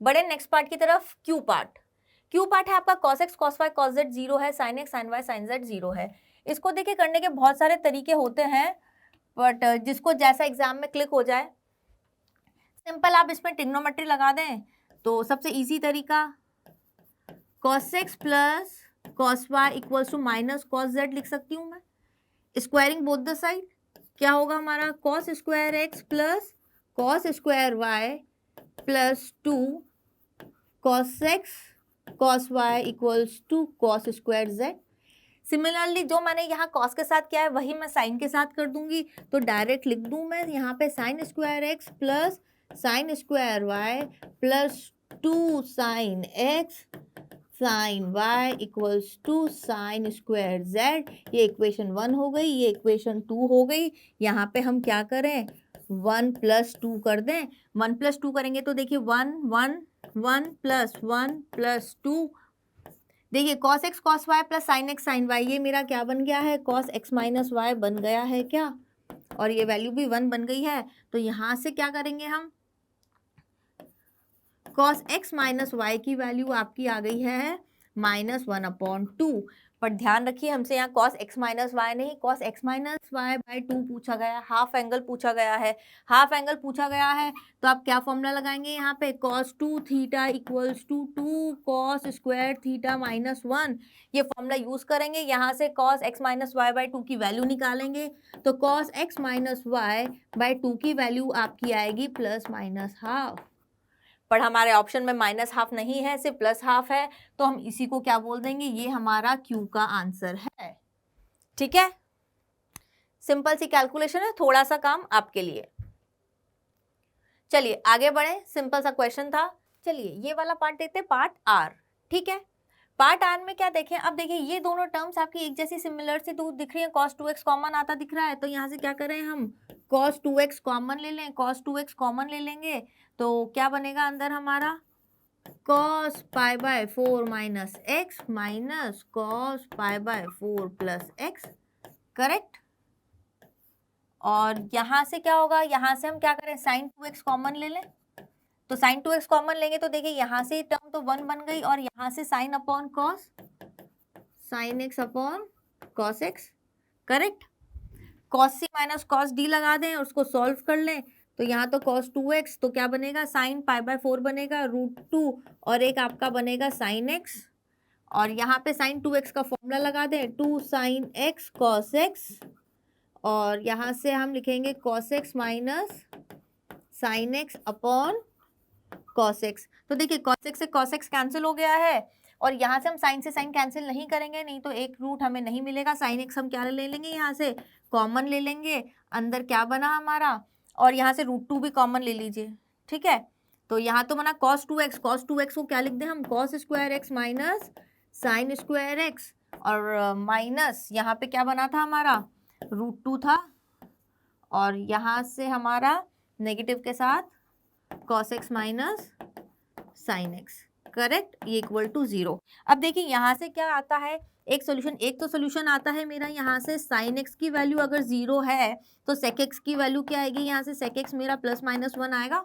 बड़े नेक्स्ट पार्ट की तरफ, क्यू पार्ट। क्यू पार्ट है आपका cos x cos y cos z 0 है, sin x sin y sin z 0 है। इसको देखिए करने के बहुत सारे तरीके होते हैं, बट जिसको जैसा एग्जाम में क्लिक हो जाए। सिंपल आप इसमें ट्रिग्नोमेट्री लगा दें तो सबसे इजी तरीका cos x plus cos y equals to minus cos z लिख सकती हूँ मैं, स्क्वायरिंग बोथ द साइड। क्या होगा हमारा cos square x plus cos square y plus 2 cos x cos y equals to cos square z। Similarly जो मैंने यहाँ cos के साथ किया है वही मैं sin के साथ कर दूंगी, तो डायरेक्ट लिख दूं मैं यहाँ पे sin square x plus sin square y plus 2 sin x sin y equals to sin square z। ये इक्वेशन 1 हो गई, ये इक्वेशन 2 हो गई। यहाँ पे हम क्या करें 1 प्लस 2 कर दें, 1 प्लस 2 करेंगे तो देखिए 1 1 1 प्लस 1 प्लस 2, देखिए cos x cos y plus sin x sin y, ये मेरा क्या बन गया है cos x माइनस y बन गया है क्या, और ये वैल्यू भी 1 बन गई है। तो यहाँ से क्या करेंगे हम, cos x माइनस y की वैल्यू आपकी आ गई है माइनस 1 अपॉन 2। पर ध्यान रखिए हमसे यहाँ cos x माइनस वाई नहीं, cos x minus y by 2 पूछा गया है, हाफ एंगल पूछा गया है। हाफ एंगल पूछा गया है तो आप क्या फॉर्मूला लगाएंगे यहाँ पे, cos 2 theta equals to 2 cos square theta minus 1, ये फॉर्मूला यूज करेंगे। यहाँ से cos x minus y by 2 की वैल्यू निकालेंगे, तो cos x minus y by 2 की वैल्यू आपकी आएगी प्लस माइनस हाफ। पर हमारे ऑप्शन में माइनस हाफ नहीं है, सिर्फ प्लस हाफ है, तो हम इसी को क्या बोल देंगे, ये हमारा क्यू का आंसर है। ठीक है, सिंपल सी कैलकुलेशन है, थोड़ा सा काम आपके लिए। चलिए आगे बढ़े, सिंपल सा क्वेश्चन था। चलिए ये वाला पार्ट देते हैं, पार्ट आर। ठीक है, पार्ट आर में क्या देखें, अब देखिए ये दोनों टर्म्स आपकी एक जैसी सिमिलर सी दूर दिख रही है, cos 2x कॉमन आता दिख रहा है, तो यहाँ से क्या करें हम cos 2x कॉमन ले लें, cos 2x कॉमन ले लेंगे तो क्या बनेगा अंदर हमारा cos pi by 4 minus x minus cos pi by 4 plus x, correct. और यहाँ से क्या होगा, यहाँ से हम क्या करें sin 2x कॉमन ले लें, तो sin 2x कॉमन लेंगे तो देखिए यहाँ से टर्म तो 1 बन गई और यहाँ से sin upon cos, sin x upon cos x, correct. cos c minus cos d लगा दें और उसको सॉल्व कर लें, तो यहाँ तो cos 2x तो क्या बनेगा sin पाई बाय 4 बनेगा √2 और एक आपका बनेगा sin x, और यहाँ पे sin 2x का फॉर्मूला लगा दें 2 sin x cos x, और यहाँ से हम लिखेंगे cos x minus sin x upon cos x। तो देखिए cos x से cos x कैंसिल हो गया है, और यहाँ से हम sin से sin कैंसिल नहीं करेंगे, नहीं तो एक रूट हमें नहीं मिलेगा। sin x हम क्या ले लेंगे, यहाँ से कॉमन ले लेंगे, अंदर क्या बना हमारा, और यहाँ से √2 भी कॉमन ले लीजिए। ठीक है, तो यहाँ तो बना cos 2x, cos 2x को क्या लिख दें हम cos square x minus sin square x, और माइनस यहाँ पे क्या बना था हमारा √2 था, और यहाँ से हमारा नेगेटिव के साथ cos x minus sin x। Correct, ये इक्वल टू 0। अब देखिए यहाँ से क्या आता है, एक तो सोल्यूशन आता है मेरा यहाँ से साइन एक्स की वैल्यू अगर 0 है तो सेक एक्स की वैल्यू क्या आएगी, यहाँ से सेक एक्स मेरा +-1 आएगा,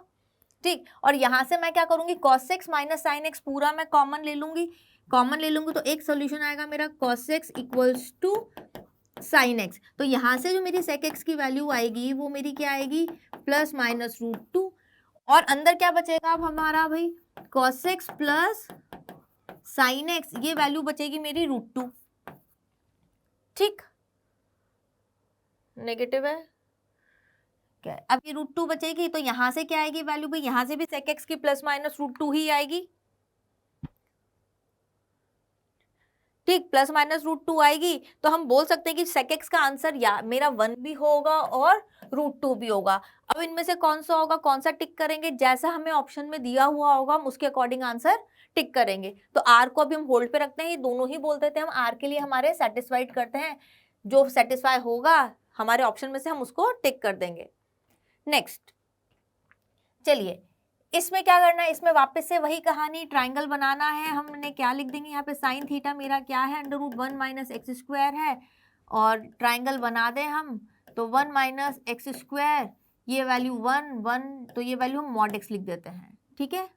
ठीक। और यहाँ से मैं क्या करूँगी, cos X minus sine x पूरा मैं कॉमन ले लूँगी तो एक सोल्यूशन आएगा मेरा cos x equals to sine x. तो यहाँ से जो मेरी सेक एक्स की वैल्यू आएगी वो मेरी क्या आएगी, +-√2, और अंदर क्या बचेगा अब हमारा भाई, cos x plus sine x, ये वैल्यू बचेगी मेरी √2, ठीक, नेगेटिव है क्या, अब ये √2 बचेगी तो यहाँ से क्या आएगी वैल्यू भाई, यहाँ से भी सेक एक्स की +-√2 ही आएगी, ठीक, +-√2 आएगी। तो हम बोल सकते हैं कि सेक एक्स का आंसर या मेरा 1 भी होगा और √2 भी होगा। अब इनमें से कौन सा होगा, कौन सा टिक करेंगे, जैसा हमें ऑप्शन में दिया हुआ होगा हम उसके अकॉर्डिंग आंसर टिक करेंगे। तो आर को अभी हम होल्ड पे रखते हैं, ये दोनों ही बोल देते हैं हम आर के लिए हमारे सेटिस्फाइड करते हैं, जो सेटिस्फाई होगा हमारे ऑप्शन में से हम उसको टिक कर देंगे। नेक्स्ट चलिए, इसमें क्या करना है, इसमें वापस से वही कहानी, ट्राइंगल बनाना है। हमने क्या लिख देंगे यहाँ पे, साइन थीटा मेरा क्या है, √1 - x² है, और ट्राइंगल बना दें हम तो 1 - x², ये वैल्यू 1 तो ये वैल्यू हम mod x लिख देते हैं, ठीक है।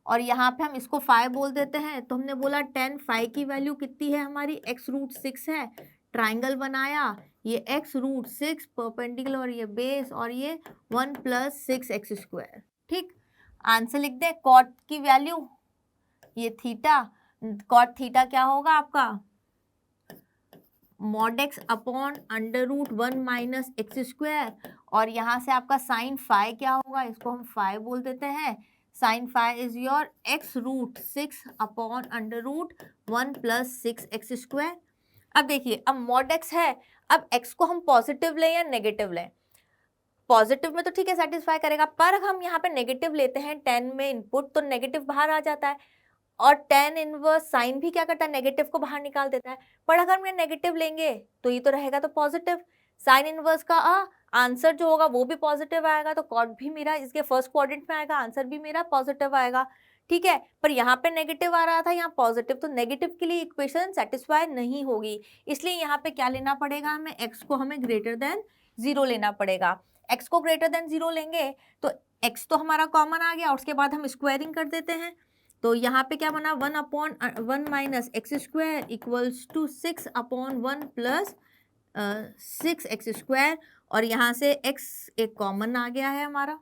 और यहाँ पे हम इसको 5 बोल देते हैं, तो हमने बोला 10, 5 की वैल्यू कितनी है हमारी, x√6 है, ट्राइंगल बनाया, ये x√6 परपेंडिकुलर और ये बेस, और ये 1 + 6x², ठीक। आंसर लिख दे, कॉट की वैल्यू ये थीटा, कॉट थीटा क्या होगा आपका, mod x अपॉन √1 - x², और यहाँ से आपका साइन फाई क्या होगा, इसको हम फाई बोल देते हैं, sine phi is your x√6 upon √1 + 6x²। अब देखिए, अब mod x है, अब x को हम पॉजिटिव लें या नेगेटिव लें, पॉजिटिव में तो ठीक है सेटिस्फाई करेगा, पर हम यहाँ पे नेगेटिव लेते हैं 10 में इनपुट, तो नेगेटिव बाहर आ जाता है, और tan इनवर्स साइन भी क्या करता है, नेगेटिव को बाहर निकाल देता है। पर अगर हम नेगेटिव लेंगे तो ये तो रहेगा तो पॉजिटिव, साइन इनवर्स का आंसर जो होगा वो भी पॉजिटिव आएगा, तो कॉट भी मेरा इसके फर्स्ट क्वाड्रेंट में आएगा, आंसर भी मेरा पॉजिटिव आएगा, ठीक है। पर यहाँ पे नेगेटिव आ रहा था, यहाँ पॉजिटिव, तो नेगेटिव के लिए इक्वेशन सेटिस्फाई नहीं होगी, इसलिए यहाँ पे क्या लेना पड़ेगा हमें, x को हमें >0 लेना पड़ेगा। x को >0 लेंगे तो x तो हमारा कॉमन आ गया, और उसके बाद हम स्क्वायरिंग कर देते हैं, तो यहाँ पे क्या बना, 1/1 - x² इक्वल्स टू 6/1 + 6x², और यहाँ से x एक कॉमन आ गया है हमारा,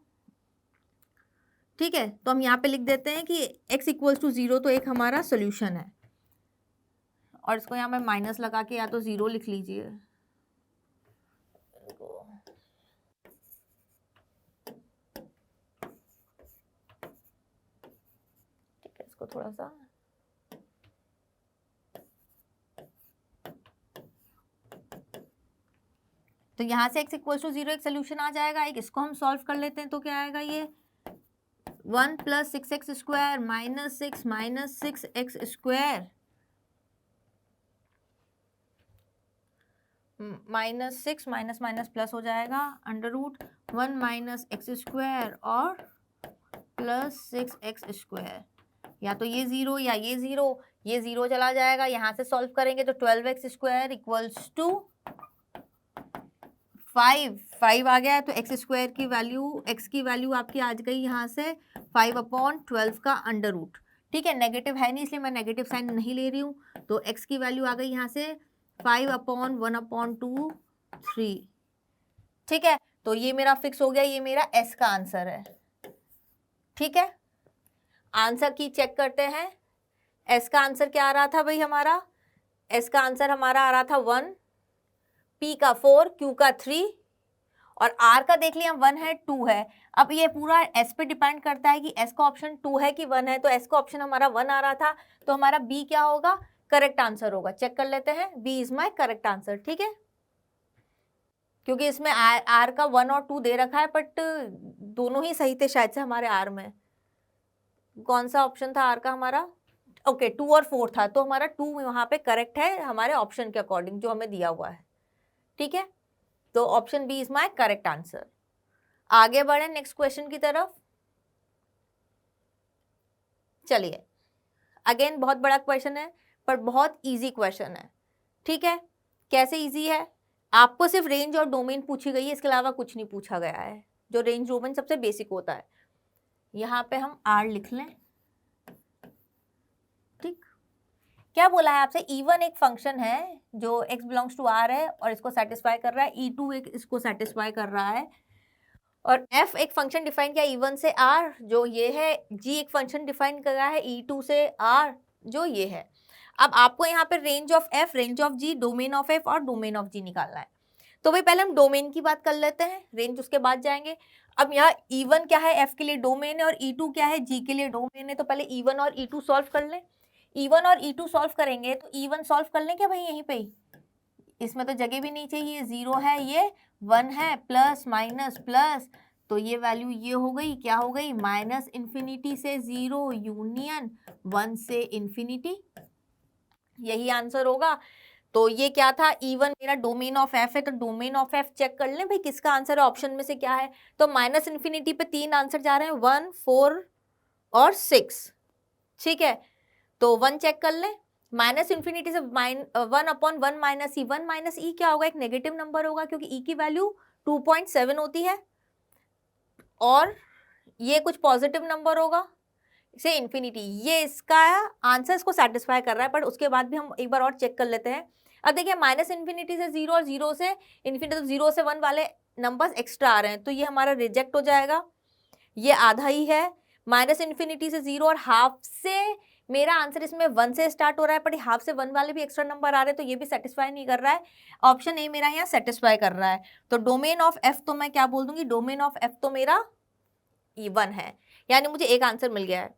ठीक है। तो हम यहाँ पे लिख देते हैं कि x इक्वल्स टू 0, तो एक हमारा सोल्यूशन है, और इसको यहाँ पे माइनस लगा के या तो 0 लिख लीजिए, ठीक है, इसको थोड़ा सा तो यहाँ से x इक्वल्स टू 0 एक सोल्यूशन आ जाएगा, एक इसको हम सॉल्व कर लेते हैं, तो क्या आएगा, ये 1 + 6x² - 6 - 6x² -6 माइनस प्लस हो जाएगा, √1 - x² और +6x², या तो ये 0 या ये 0, ये 0 चला जाएगा, यहाँ से सॉल्व करेंगे तो 12x² इक्वल्स टू 5 आ गया है, तो x² की वैल्यू, x की वैल्यू आपकी आ गई यहाँ से 5/12 का √, ठीक है। नेगेटिव है नहीं इसलिए मैं नेगेटिव साइन नहीं ले रही हूँ, तो x की वैल्यू आ गई यहाँ से 5/1/2 3, ठीक है। तो ये मेरा फिक्स हो गया, ये मेरा s का आंसर है, ठीक है। आंसर की चेक करते हैं, s का आंसर क्या आ रहा था भाई हमारा, s का आंसर हमारा आ रहा था 1, p का 4, q का 3, और r का देख लिया 1 है 2 है। अब ये पूरा s पे डिपेंड करता है कि s का ऑप्शन 2 है कि 1 है, तो s का ऑप्शन हमारा 1 आ रहा था, तो हमारा b क्या होगा, करेक्ट आंसर होगा। चेक कर लेते हैं, b is my correct answer, ठीक है, क्योंकि इसमें r का 1 और 2 दे रखा है, बट दोनों ही सही थे शायद से हमारे r में। कौन सा ऑप्शन था r का हमारा, ओके 2 और 4 था, तो हमारा 2 वहाँ पे करेक्ट है हमारे ऑप्शन के अकॉर्डिंग जो हमें दिया हुआ है, ठीक है। तो option B is my correct answer. आगे बढ़े नेक्स्ट क्वेश्चन की तरफ, चलिए अगेन बहुत बड़ा क्वेश्चन है पर बहुत इजी क्वेश्चन है, ठीक है। कैसे इजी है, आपको सिर्फ रेंज और डोमेन पूछी गई है, इसके अलावा कुछ नहीं पूछा गया है। जो रेंज डोमेन सबसे बेसिक होता है, यहाँ पे हम आर लिख लें, ठीक। क्या बोला है आपसे, E1 एक फंक्शन है जो x बिलोंग्स टू R है और इसको सेटिस्फाई कर रहा है, E2 एक इसको सेटिस्फाई कर रहा है, और f एक फंक्शन डिफाइन किया E1 से R जो ये है, g एक फंक्शन डिफाइन कर रहा है E2 से R जो ये है। अब आपको यहाँ पे range of f, range of g, domain of f और डोमेन ऑफ g निकालना है। तो भाई पहले हम डोमेन की बात कर लेते हैं, रेंज उसके बाद जाएंगे। अब यहाँ E1 क्या है, f के लिए डोमेन है, और E2 क्या है, g के लिए डोमेन है। तो पहले E1 और E2 सॉल्व कर लें। E1 और E2 सॉल्व करेंगे तो E1 सॉल्व कर लें क्या भाई, यहीं पे ही, इसमें तो जगह भी नहीं चाहिए, 0 है, ये 1 है, प्लस माइनस प्लस, तो ये वैल्यू ये हो गई, क्या हो गई, माइनस इन्फिनिटी से 0 यूनियन 1 से इन्फिनिटी, यही आंसर होगा। तो ये क्या था, E1 मेरा डोमेन ऑफ f है, तो डोमेन ऑफ f चेक कर लें भाई किसका आंसर है, ऑप्शन में से क्या है। तो माइनस इन्फिनिटी पे 3 आंसर जा रहे हैं, 1, 4 और 6, ठीक है। तो 1 चेक कर लें, माइनस इन्फिनिटी से 1/1 माइनस ई, 1 माइनस ई क्या होगा, एक नेगेटिव नंबर होगा क्योंकि ई की वैल्यू 2.7 होती है, और ये कुछ पॉजिटिव नंबर होगा से इन्फिनिटी। ये इसका आंसर इसको सेटिस्फाई कर रहा है, पर उसके बाद भी हम एक बार और चेक कर लेते हैं। अब देखिए माइनस इन्फिनिटी से 0 और 0 से इन्फिनिटी, तो 0 से 1 वाले नंबर्स एक्स्ट्रा आ रहे हैं, तो ये हमारा रिजेक्ट हो जाएगा, ये आधा ही है। माइनस इन्फिनिटी से 0 और हाफ से मेरा आंसर इसमें 1 से स्टार्ट हो रहा है, पर हाफ से 1 वाले भी एक्स्ट्रा नंबर आ रहे हैं, तो ये भी सेटिस्फाई नहीं कर रहा है। ऑप्शन ए मेरा यहाँ सेटिस्फाई कर रहा है। तो डोमेन ऑफ एफ तो मैं क्या बोल दूंगी, डोमेन ऑफ एफ तो मेरा E1 है, यानी मुझे एक आंसर मिल गया है।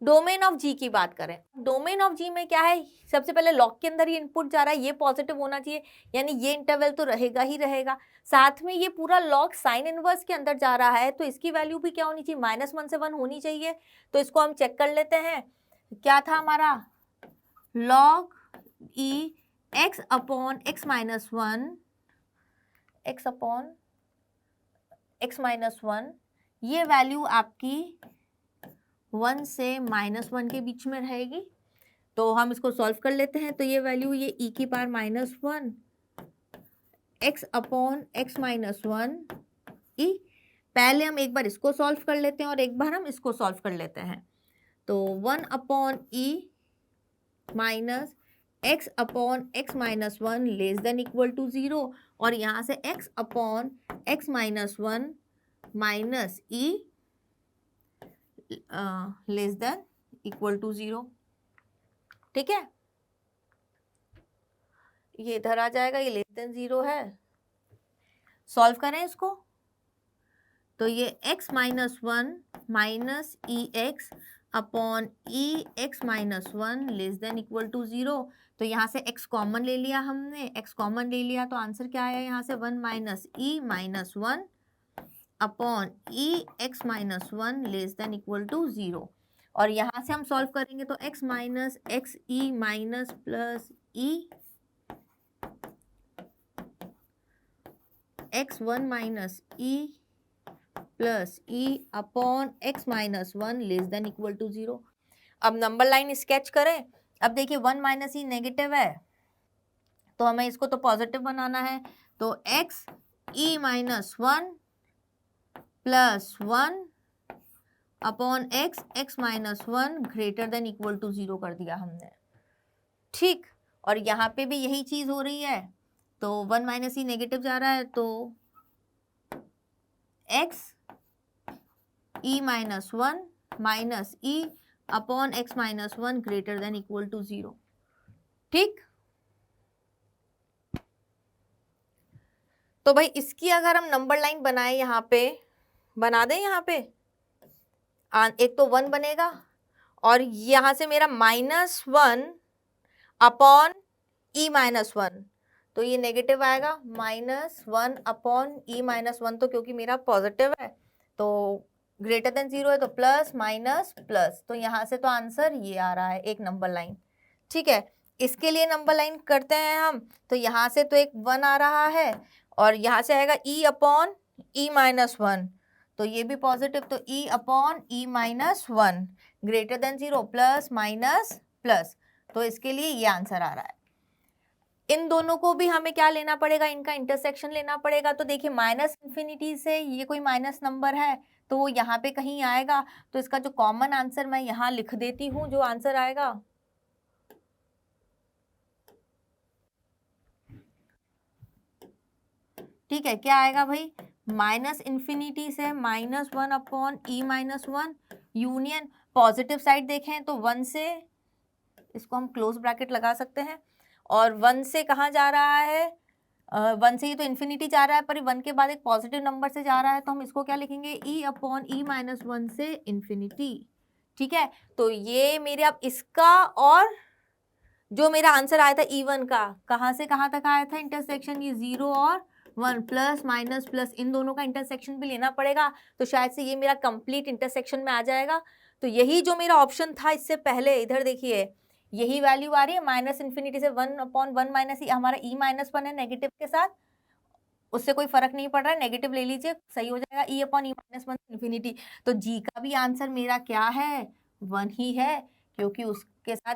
डोमेन ऑफ जी की बात करें, डोमेन ऑफ जी में क्या है, सबसे पहले लॉग के अंदर ये इनपुट जा रहा है, ये पॉजिटिव होना चाहिए, यानी ये इंटरवल तो रहेगा ही रहेगा। साथ में ये पूरा लॉग साइन इनवर्स के अंदर जा रहा है, तो इसकी वैल्यू भी क्या होनी चाहिए, -1 से 1 होनी चाहिए। तो इसको हम चेक कर लेते हैं, क्या था हमारा, लॉग ई x upon x minus 1, x upon x minus 1, ये वैल्यू आपकी 1 से -1 के बीच में रहेगी। तो हम इसको सॉल्व कर लेते हैं, तो ये वैल्यू, ये e की power -1 x upon x minus 1 ई। पहले हम एक बार इसको सॉल्व कर लेते हैं और एक बार हम इसको सॉल्व कर लेते हैं। तो 1 upon e minus x upon x minus 1 less than equal to 0, और यहाँ से x upon x minus 1 minus e less than equal to 0, ठीक है। ये इधर आ जाएगा, ये लेस देन 0 है, सॉल्व करें इसको। तो ये x minus 1 minus e x upon e x minus 1 less than equal to 0। तो यहाँ से x कॉमन ले लिया हमने, x कॉमन ले लिया, तो आंसर क्या आया यहाँ से, 1 minus e minus 1 upon e x minus 1 less than equal to 0। और यहाँ से हम सॉल्व करेंगे तो x minus x e minus plus e x1 minus e plus e upon x minus 1 less than equal to 0। अब number line sketch करें। अब देखिए 1 माइनस ई नेगेटिव है, तो हमें इसको तो पॉजिटिव बनाना है, तो x e minus 1 plus 1 upon x minus 1 greater than equal to 0 कर दिया हमने, ठीक। और यहाँ पे भी यही चीज हो रही है, तो 1 माइनस ई नेगेटिव जा रहा है, तो x e minus 1 minus e upon x minus 1 greater than equal to 0, ठीक। तो भाई इसकी अगर हम नंबर लाइन बनाए, यहाँ पे बना दें, यहाँ पे एक तो 1 बनेगा, और यहाँ से मेरा -1 अपॉन ई माइनस 1, तो ये नेगेटिव आएगा, -1 अपॉन ई माइनस 1, तो क्योंकि मेरा पॉजिटिव है तो ग्रेटर देन 0 है, तो प्लस माइनस प्लस, तो यहाँ से तो आंसर ये आ रहा है, एक नंबर लाइन, ठीक है। इसके लिए नंबर लाइन करते हैं हम, तो यहाँ से तो एक 1 आ रहा है, और यहाँ से आएगा e अपॉन ई माइनस 1, तो ये भी पॉजिटिव, तो e upon e minus 1, greater than 0 plus minus plus, तो इसके लिए ये आंसर आ रहा है। इन दोनों को भी हमें क्या लेना पड़ेगा, इनका इंटरसेक्शन लेना पड़ेगा। तो देखिए माइनस इन्फिनिटी से ये कोई माइनस नंबर है तो वो यहाँ पे कहीं आएगा, तो इसका जो कॉमन आंसर मैं यहाँ लिख देती हूँ, जो आंसर आएगा ठीक है, क्या आएगा भाई, माइनस इन्फिनिटी से -1 upon e -1 union, positive side देखें तो 1 से, इसको हम क्लोज ब्रैकेट लगा सकते हैं, और 1 से कहाँ जा रहा है, 1 से ये तो इन्फिनिटी जा रहा है, पर 1 के बाद एक पॉजिटिव नंबर से जा रहा है, तो हम इसको क्या लिखेंगे, e अपॉन e -1 से इन्फिनिटी। ठीक है, तो ये मेरे अब इसका, और जो मेरा आंसर आया था E1 का, कहाँ से कहाँ तक आया था इंटरसेक्शन, ये 0 और 1 प्लस माइनस प्लस, इन दोनों का इंटरसेक्शन भी लेना पड़ेगा, तो शायद से ये मेरा कंप्लीट इंटरसेक्शन में आ जाएगा। तो यही जो मेरा ऑप्शन था इससे पहले, इधर देखिए यही वैल्यू आ रही है, माइनस इन्फिनिटी से 1 अपॉन 1 माइनस हमारा e -1 है नेगेटिव के साथ, उससे कोई फर्क नहीं पड़ रहा है, नेगेटिव ले लीजिए सही हो जाएगा, e अपॉन e -1 इन्फिनिटी। तो जी का भी आंसर मेरा क्या है, 1 ही है, क्योंकि उसके साथ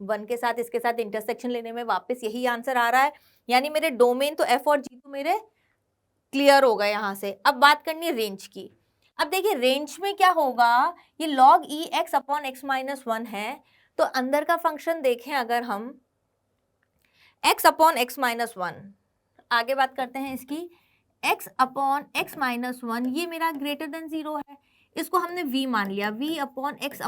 1 के साथ इसके साथ इंटरसेक्शन लेने में वापस यही आंसर आ रहा है। यानी मेरे डोमेन तो f और g तो मेरे क्लियर हो गए यहाँ से। अब बात करनी है रेंज की। अब देखिए रेंज में क्या होगा, ये log e x upon x -1 है, तो अंदर का फंक्शन देखें अगर हम x अपॉन x -1, आगे बात करते हैं इसकी, x अपॉन x -1 ये मेरा ग्रेटर देन 0 है, इसको हमने v मान लिया, v अपॉन x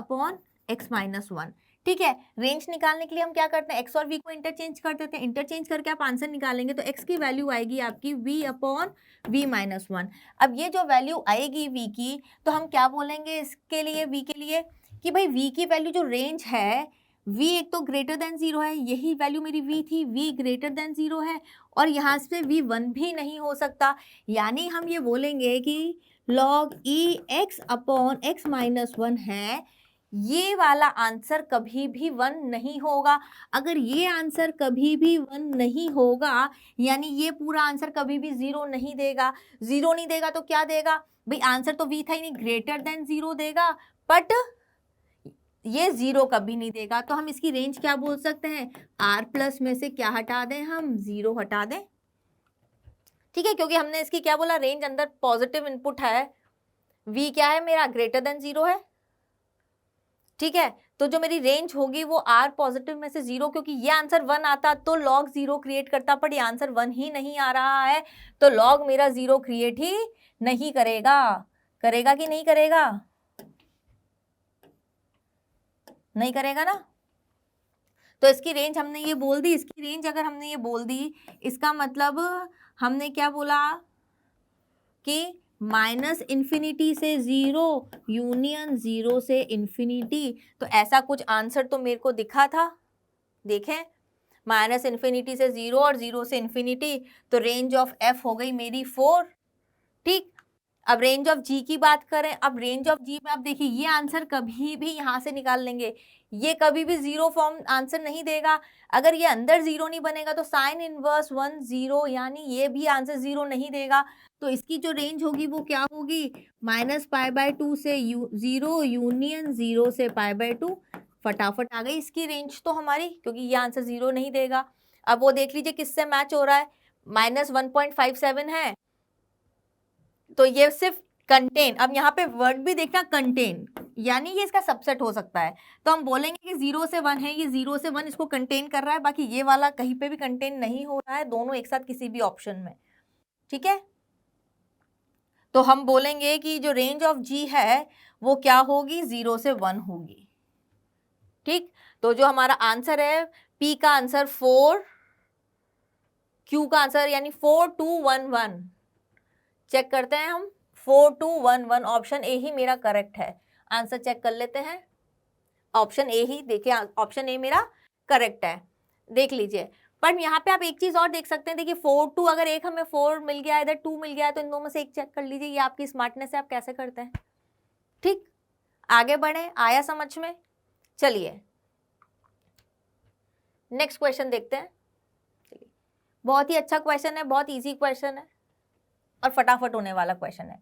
-1। ठीक है, रेंज निकालने के लिए हम क्या करते हैं, x और v को इंटरचेंज कर देते हैं, इंटरचेंज करके आप आंसर निकालेंगे तो x की वैल्यू आएगी आपकी v अपॉन v -1। अब ये जो वैल्यू आएगी v की, तो हम क्या बोलेंगे इसके लिए, v के लिए, कि भाई v की वैल्यू जो रेंज है, v एक तो ग्रेटर देन 0 है, यही वैल्यू मेरी v थी, v ग्रेटर देन 0 है, और यहाँ से v 1 भी नहीं हो सकता, यानी हम ये बोलेंगे कि log e x upon x -1 है, ये वाला आंसर कभी भी 1 नहीं होगा। अगर ये आंसर कभी भी 1 नहीं होगा, यानी ये पूरा आंसर कभी भी 0 नहीं देगा। 0 नहीं देगा तो क्या देगा भाई, आंसर तो v था ही नहीं, ग्रेटर देन 0 देगा, बट ये 0 कभी नहीं देगा। तो हम इसकी रेंज क्या बोल सकते हैं, r प्लस में से क्या हटा दें, हम 0 हटा दें। ठीक है, क्योंकि हमने इसकी क्या बोला, रेंज अंदर पॉजिटिव इनपुट है, v क्या है मेरा, ग्रेटर देन 0 है। ठीक है, तो जो मेरी रेंज होगी वो r पॉजिटिव में से 0, क्योंकि ये आंसर 1 आता तो log 0 क्रिएट करता, पर ये आंसर 1 ही नहीं आ रहा है, तो log मेरा 0 क्रिएट ही नहीं करेगा। करेगा कि नहीं करेगा, नहीं करेगा ना। तो इसकी रेंज हमने ये बोल दी, इसकी रेंज अगर हमने ये बोल दी, इसका मतलब हमने क्या बोला कि माइनस इन्फिनिटी से 0 यूनियन 0 से इन्फिनिटी, तो ऐसा कुछ आंसर तो मेरे को दिखा था, देखें माइनस इन्फिनिटी से 0 और 0 से इन्फिनिटी, तो रेंज ऑफ f हो गई मेरी 4। ठीक, अब रेंज ऑफ g की बात करें, अब रेंज ऑफ g में आप देखिए ये आंसर कभी भी यहाँ से निकाल लेंगे, ये कभी भी 0 फॉर्म आंसर नहीं देगा। अगर ये अंदर 0 नहीं बनेगा तो साइन इनवर्स 1 0, यानी ये भी आंसर 0 नहीं देगा। तो इसकी जो रेंज होगी वो क्या होगी, -π/2 से 0 यूनियन 0 से π/2। फटाफट आ गई इसकी रेंज तो हमारी, क्योंकि ये आंसर 0 नहीं देगा। अब वो देख लीजिए किससे मैच हो रहा है, -1.57 है, तो ये सिर्फ कंटेन, अब यहाँ पे वर्ड भी देखना कंटेन, यानी ये इसका सबसेट हो सकता है, तो हम बोलेंगे कि 0 से 1 है, ये 0 से 1 इसको कंटेन कर रहा है, बाकी ये वाला कहीं पे भी कंटेन नहीं हो रहा है, दोनों एक साथ किसी भी ऑप्शन में। ठीक है, तो हम बोलेंगे कि जो रेंज ऑफ g है वो क्या होगी, 0 से 1 होगी। ठीक, तो जो हमारा आंसर है, p का आंसर 4, q का आंसर यानी 4211, चेक करते हैं हम, 4211, ऑप्शन ए ही मेरा करेक्ट है। आंसर चेक कर लेते हैं, ऑप्शन ए ही, देखिए ऑप्शन ए मेरा करेक्ट है, देख लीजिए। पर यहाँ पे आप एक चीज और देख सकते हैं, देखिए 4 2, अगर एक हमें 4 मिल गया, इधर 2 मिल गया, तो इन दोनों में से एक चेक कर लीजिए, ये आपकी स्मार्टनेस है, आप कैसे करते हैं। ठीक, आगे बढ़े, आया समझ में। चलिए नेक्स्ट क्वेश्चन देखते हैं। बहुत ही अच्छा क्वेश्चन है, बहुत इजी क्वेश्चन है और फटाफट होने वाला क्वेश्चन है।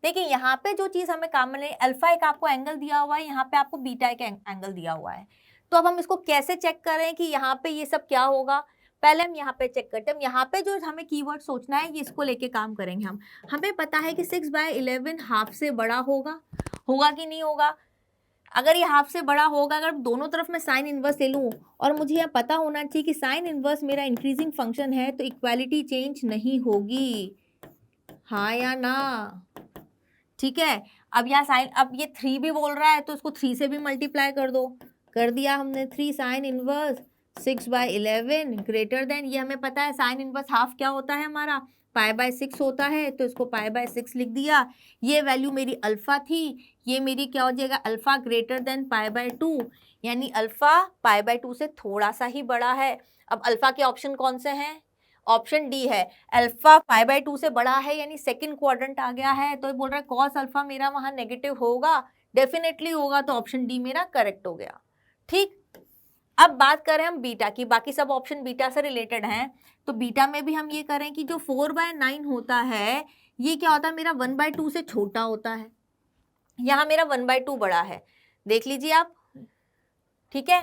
देखिए यहाँ पे जो चीज हमें काम में, अल्फा एक आपको एंगल दिया हुआ है, यहाँ पे आपको बीटा एक एंगल दिया हुआ है। तो अब हम इसको कैसे चेक करें कि यहाँ पे ये सब क्या होगा, पहले हम यहाँ पे चेक करते हैं। यहाँ पे जो हमें कीवर्ड सोचना है, ये इसको लेके काम करेंगे हम। हमें पता है कि 6/11 हाफ से बड़ा होगा कि नहीं होगा। अगर ये हाफ से बड़ा होगा, अगर दोनों तरफ मैं साइन इनवर्स ले लूँ, और मुझे यह पता होना चाहिए कि साइन इनवर्स मेरा इंक्रीजिंग फंक्शन है, तो इक्वालिटी चेंज नहीं होगी, हाँ या ना। ठीक है, अब यहाँ साइन, अब ये 3 भी बोल रहा है तो इसको 3 से भी मल्टीप्लाई कर दो। कर दिया हमने, 3 साइन इनवर्स 6/11 ग्रेटर देन, ये हमें पता है साइन इनवर्स हाफ क्या होता है हमारा, π/6 होता है, तो इसको π/6 लिख दिया। ये वैल्यू मेरी अल्फा थी, ये मेरी क्या हो जाएगा, अल्फा ग्रेटर देन π/2, यानी अल्फा π/2 से थोड़ा सा ही बड़ा है। अब अल्फा के ऑप्शन कौन से हैं, ऑप्शन डी है, अल्फा π/2 से बड़ा है, यानी सेकंड क्वाड्रेंट आ गया है। तो ये बोल रहा है कॉस अल्फा मेरा वहां नेगेटिव होगा, डेफिनेटली होगा, तो ऑप्शन डी मेरा करेक्ट हो गया। ठीक, अब बात करें हम बीटा की, बाकी सब ऑप्शन बीटा से रिलेटेड हैं। तो बीटा में भी हम ये करें कि जो 4/9 होता है, ये क्या होता है, मेरा 1/2 से छोटा होता है, यहाँ मेरा 1/2 बड़ा है, देख लीजिए आप। ठीक है,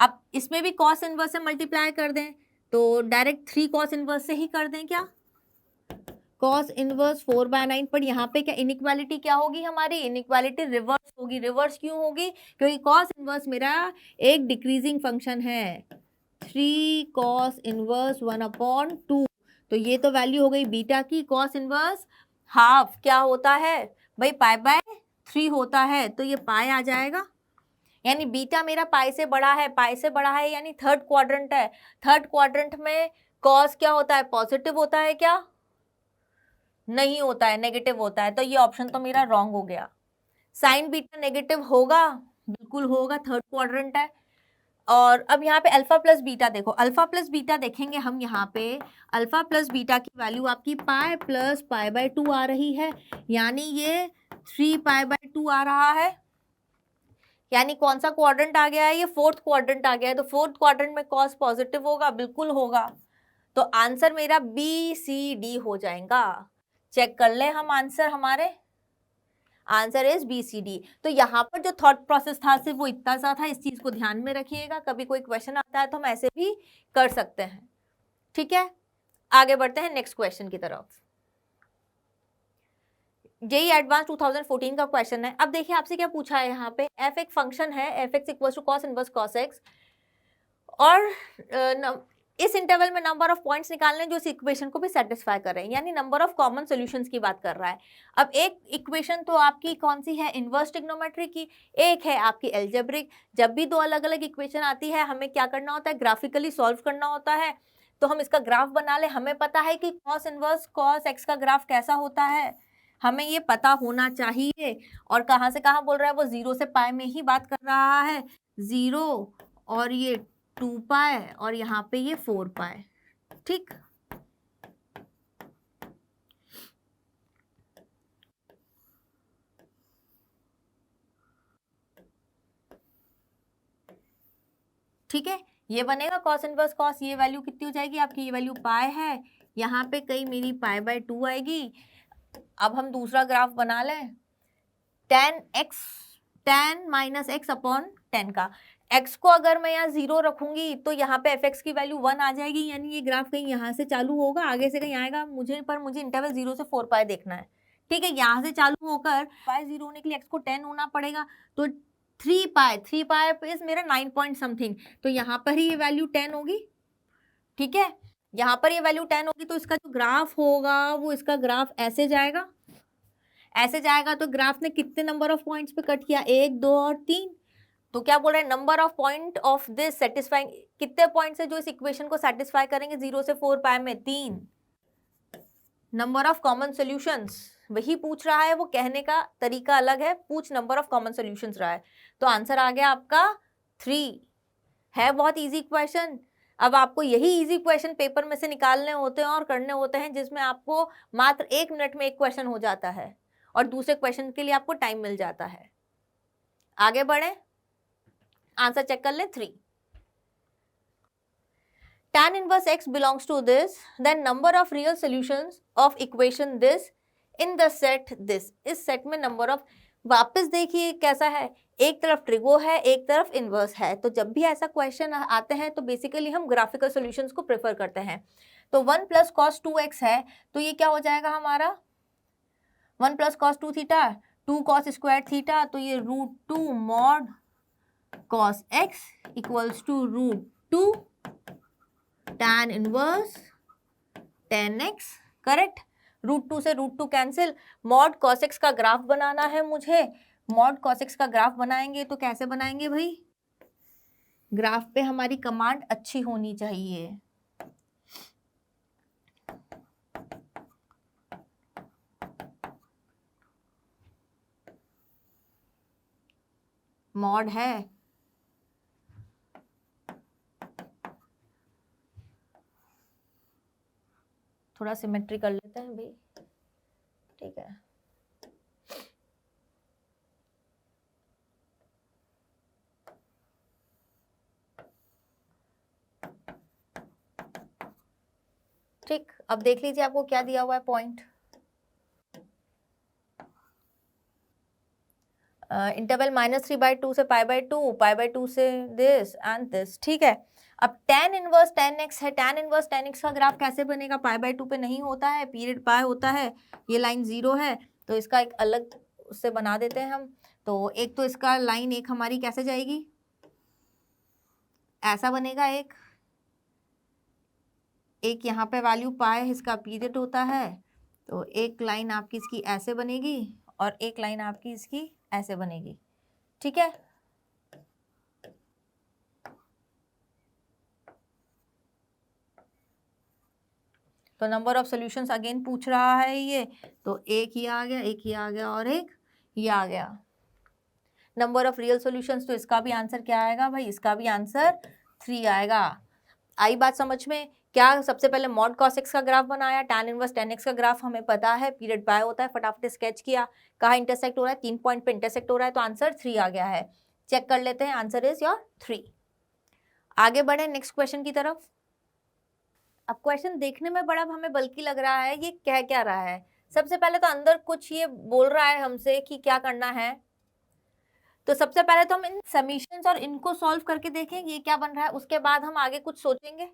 अब इसमें भी कॉस इनवर्स से मल्टीप्लाई कर दें, तो डायरेक्ट 3 कॉस इनवर्स से ही कर दें क्या, कॉस इनवर्स 4/9। पर यहाँ पे क्या इनइक्वालिटी क्या होगी हमारी, इनइक्वालिटी रिवर्स होगी। रिवर्स क्यों होगी, क्योंकि कॉस इनवर्स मेरा एक डिक्रीजिंग फंक्शन है, 3 कॉस इनवर्स 1/2। तो ये तो वैल्यू हो गई बीटा की। कॉस इनवर्स हाफ क्या होता है भाई, π/3 होता है, तो ये पाई आ जाएगा, यानी बीटा मेरा पाई से बड़ा है, पाई से बड़ा है यानी थर्ड क्वाड्रेंट है। थर्ड क्वाड्रेंट में कॉस क्या होता है, पॉजिटिव होता है क्या, नहीं होता है, नेगेटिव होता है। तो ये ऑप्शन तो मेरा रॉन्ग हो गया। साइन बीटा नेगेटिव होगा, बिल्कुल होगा, थर्ड क्वाड्रेंट है। और अब यहाँ पे अल्फा प्लस बीटा देखो, अल्फा प्लस बीटा देखेंगे हम, यहाँ पे अल्फा प्लस बीटा की वैल्यू आपकी पाई प्लस π/2 आ रही है, यानी ये 3π/2 आ रहा है। यानी कौन सा क्वाड्रेंट आ गया है, ये फोर्थ क्वाड्रेंट आ गया है। तो फोर्थ क्वाड्रेंट में कॉस पॉजिटिव होगा, बिल्कुल होगा। तो आंसर मेरा BCD हो जाएगा। चेक कर ले हम आंसर, हमारे आंसर इज BCD। तो यहाँ पर जो थॉट प्रोसेस था सिर्फ वो इतना सा था, इस चीज को ध्यान में रखिएगा। कभी कोई क्वेश्चन आता है तो हम ऐसे भी कर सकते हैं। ठीक है, आगे बढ़ते हैं नेक्स्ट क्वेश्चन की तरफ। जेई एडवांस 2014 का क्वेश्चन है। अब देखिए आपसे क्या पूछा है यहाँ पे, f एक फंक्शन है, f(x) equal to cos inverse cos x, और इस इंटरवल में नंबर ऑफ पॉइंट्स निकालने जो इस इक्वेशन को भी सेटिस्फाई कर रहे हैं, यानी नंबर ऑफ कॉमन सॉल्यूशंस की बात कर रहा है। अब एक इक्वेशन तो आपकी कौन सी है, इनवर्स ट्रिग्नोमेट्री की, एक है आपकी एल्जेब्रिक। जब भी दो अलग अलग इक्वेशन आती है, हमें क्या करना होता है, ग्राफिकली सॉल्व करना होता है। तो हम इसका ग्राफ बना ले, हमें पता है कि cos इनवर्स cos x का ग्राफ कैसा होता है, हमें ये पता होना चाहिए। और कहाँ से कहाँ बोल रहा है वो, 0 से पाई में ही बात कर रहा है, 0 और ये 2π और यहाँ पे ये 4π। ठीक, ठीक है, ये बनेगा cos इनवर्स cos, ये वैल्यू कितनी हो जाएगी आपकी, ये वैल्यू पाई है, यहाँ पे कहीं मेरी π/2 आएगी। अब हम दूसरा ग्राफ बना लें, tan माइनस x अपॉन 10 का। x को अगर मैं यहाँ 0 रखूंगी तो यहाँ पे fx की वैल्यू 1 आ जाएगी, यानी ये ग्राफ कहीं यहाँ से चालू होगा, आगे से कहीं आएगा मुझे इंटरवल 0 से 4π देखना है। ठीक है, यहाँ से चालू होकर पाई 0 होने के लिए x को 10 होना पड़ेगा, तो 3π इज मेरा 9 पॉइंट समथिंग, तो यहाँ पर ही ये वैल्यू 10 होगी। ठीक है, यहाँ पर ये वैल्यू 10 होगी, तो इसका जो ग्राफ होगा वो इसका ग्राफ ऐसे जाएगा, ऐसे जाएगा। तो ग्राफ ने कितने नंबर ऑफ पॉइंट्स पे कट किया, 1, 2 और 3। तो क्या बोल रहे हैं, number of point of this satisfying, कितने पॉइंट्स है जो इस इक्वेशन को सेटिस्फाई करेंगे 0 से 4π में, 3। नंबर ऑफ कॉमन सॉल्यूशंस वही पूछ रहा है, वो कहने का तरीका अलग है, पूछ नंबर ऑफ कॉमन सॉल्यूशंस रहा है। तो आंसर आ गया आपका 3। है बहुत इजी क्वेश्चन। अब आपको यही इजी क्वेश्चन पेपर में से निकालने होते हैं और करने होते हैं, जिसमें आपको मात्र 1 मिनट में एक क्वेश्चन हो जाता है और दूसरे क्वेश्चन के लिए आपको टाइम मिल जाता है। आगे बढ़े, आंसर चेक कर ले 3। tan inverse x belongs to this, then number of real solutions of equation this in the set this, इस सेट में नंबर ऑफ, वापस देखिए कैसा है, एक तरफ ट्रिगो है एक तरफ इनवर्स है। तो जब भी ऐसा क्वेश्चन आते हैं तो बेसिकली हम ग्राफिकल सॉल्यूशंस को प्रेफर करते हैं। तो 1 प्लस कॉस 2x है, तो ये क्या हो जाएगा हमारा 1 plus cos 2 theta, 2 cos square theta, तो ये √2 mod cos x equals to √2 tan inverse tan x, correct. √2 से √2 कैंसिल। मॉड cos x का ग्राफ बनाना है मुझे, मॉड cos x का ग्राफ बनाएंगे तो कैसे बनाएंगे भाई, ग्राफ पे हमारी कमांड अच्छी होनी चाहिए। मॉड है, थोड़ा सिमेट्री कर लेते हैं भाई, ठीक है। ठीक, अब देख लीजिए आपको क्या दिया हुआ है पॉइंट। इंटरवल -3/2 से π/2, π/2 से दिस एंड दिस, ठीक है। अब tan इनवर्स tan x है, tan इनवर्स tan x का ग्राफ कैसे बनेगा, π/2 पे नहीं होता है, पीरियड पाई होता है, ये लाइन 0 है, तो इसका एक अलग उससे बना देते हैं हम। तो एक तो इसका लाइन एक हमारी कैसे जाएगी, ऐसा बनेगा, एक यहाँ पे वैल्यू पाए इसका पीरियड होता है, तो एक लाइन आपकी इसकी ऐसे बनेगी और एक लाइन आपकी इसकी ऐसे बनेगी, ठीक है। तो नंबर ऑफ सॉल्यूशंस अगेन पूछ रहा है ये, तो एक ये आ गया, एक ये आ गया और एक ये आ गया। नंबर ऑफ रियल सॉल्यूशंस, तो इसका भी आंसर क्या आएगा भाई, इसका भी आंसर 3 आएगा। आई बात समझ में, क्या सबसे पहले मॉड cos x का ग्राफ बनाया, tan इनवर्स tan x का ग्राफ हमें पता है, पीरियड पाई होता है, फटाफट स्केच किया, कहाँ इंटरसेक्ट हो रहा है, 3 पॉइंट पे इंटरसेक्ट हो रहा है, तो आंसर 3 आ गया है। चेक कर लेते हैं, आंसर इज योर 3। आगे बढ़े नेक्स्ट क्वेश्चन की तरफ। अब क्वेश्चन देखने में बड़ा हमें बल्कि लग रहा है, ये कह क्या रहा है, सबसे पहले तो अंदर कुछ ये बोल रहा है हमसे कि क्या करना है। तो सबसे पहले तो हम इन समीशंस और इनको सॉल्व करके देखें ये क्या बन रहा है, उसके बाद हम आगे कुछ सोचेंगे।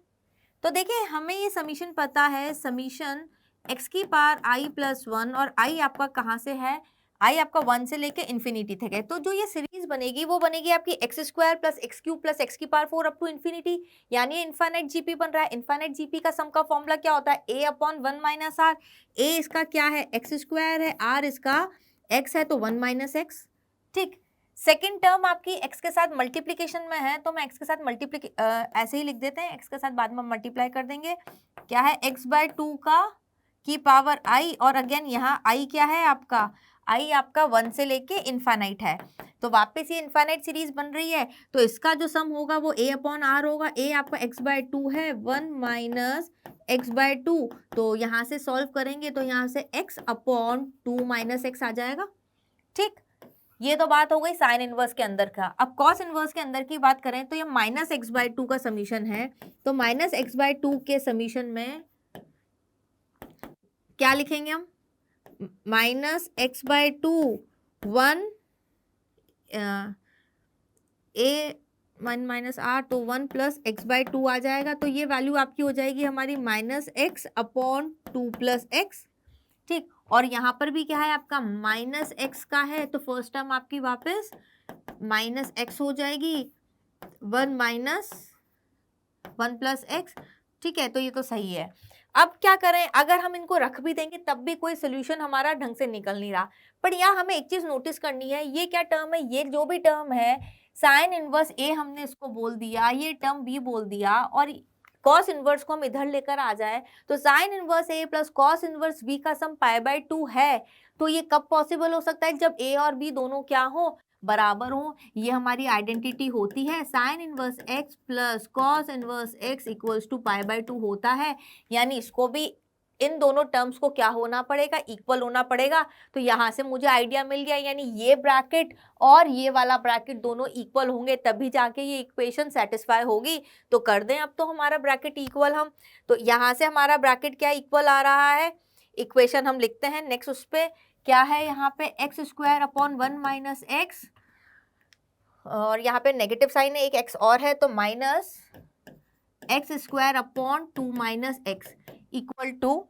तो देखिए हमें ये समीशन पता है, समीशन x की पावर i प्लस 1, और i आपका कहाँ से है, i आपका 1 से लेके इन्फिनिटी तक है। तो जो ये सीरीज बनेगी वो बनेगी आपकी x² plus x³ plus x की पावर 4 अप टू इन्फिनिटी, यानी इन्फाइनाइट जीपी बन रहा है। इन्फाइनाइट जीपी का सम का फॉर्मूला क्या होता है, a/1 - r। a इसका क्या है, x² है, r इसका x है, तो 1 - x, ठीक। सेकेंड टर्म आपकी x के साथ मल्टीप्लीकेशन में है, तो मैं x के साथ ऐसे ही लिख देते हैं, x के साथ बाद में मल्टीप्लाई कर देंगे, क्या है x/2 की पावर i, और अगेन यहाँ i क्या है आपका, i आपका 1 से लेके इन्फाइनाइट है। तो वापस ये इन्फाइनाइट सीरीज बन रही है, तो इसका जो सम होगा वो a/r होगा। a आपका x/2 है, 1 - x/2, तो यहाँ से सॉल्व करेंगे तो यहाँ से x/2 - x आ जाएगा, ठीक। ये तो बात हो गई साइन इनवर्स के अंदर का। अब कॉस इनवर्स के अंदर की बात करें तो ये -x/2 का समीशन है, तो -x/2 के समीशन में क्या लिखेंगे हम, -x/2 1 a 1 - r, तो 1 प्लस x/2 आ जाएगा। तो ये वैल्यू आपकी हो जाएगी हमारी -x/2 प्लस x, ठीक। और यहाँ पर भी क्या है आपका -x का है, तो फर्स्ट टर्म आपकी वापस -x हो जाएगी, 1 प्लस x, ठीक है। तो ये तो सही है। अब क्या करें, अगर हम इनको रख भी देंगे तब भी कोई सोल्यूशन हमारा ढंग से निकल नहीं रहा। पर यहाँ हमें एक चीज नोटिस करनी है, ये क्या टर्म है, ये जो भी टर्म है साइन इनवर्स a हमने इसको बोल दिया, ये टर्म b बोल दिया, और कॉस इनवर्स को हम इधर लेकर आ जाए, तो sine inverse a plus cos inverse b का सम π/2 है। तो ये कब पॉसिबल हो सकता है, जब a और b दोनों क्या हो, बराबर हो। ये हमारी आइडेंटिटी होती है, sine inverse x plus cos inverse x equals to π/2 होता है, यानी इसको भी इन दोनों टर्म्स को क्या होना पड़ेगा, इक्वल होना पड़ेगा। तो यहाँ से मुझे आइडिया मिल गया, यानी ये ब्रैकेट और ये वाला ब्रैकेट दोनों इक्वल होंगे तभी जाके ये इक्वेशन सेटिस्फाई होगी। तो कर दें अब तो हमारा ब्रैकेट इक्वल हम, तो यहाँ से हमारा ब्रैकेट क्या इक्वल आ रहा है, इक्वेशन हम लिखते हैं नेक्स्ट। उस पर क्या है, यहाँ पे x square upon 1 minus X, और यहाँ पे नेगेटिव साइन है, एक एक्स और है, तो minus x square upon 2 minus x equal to,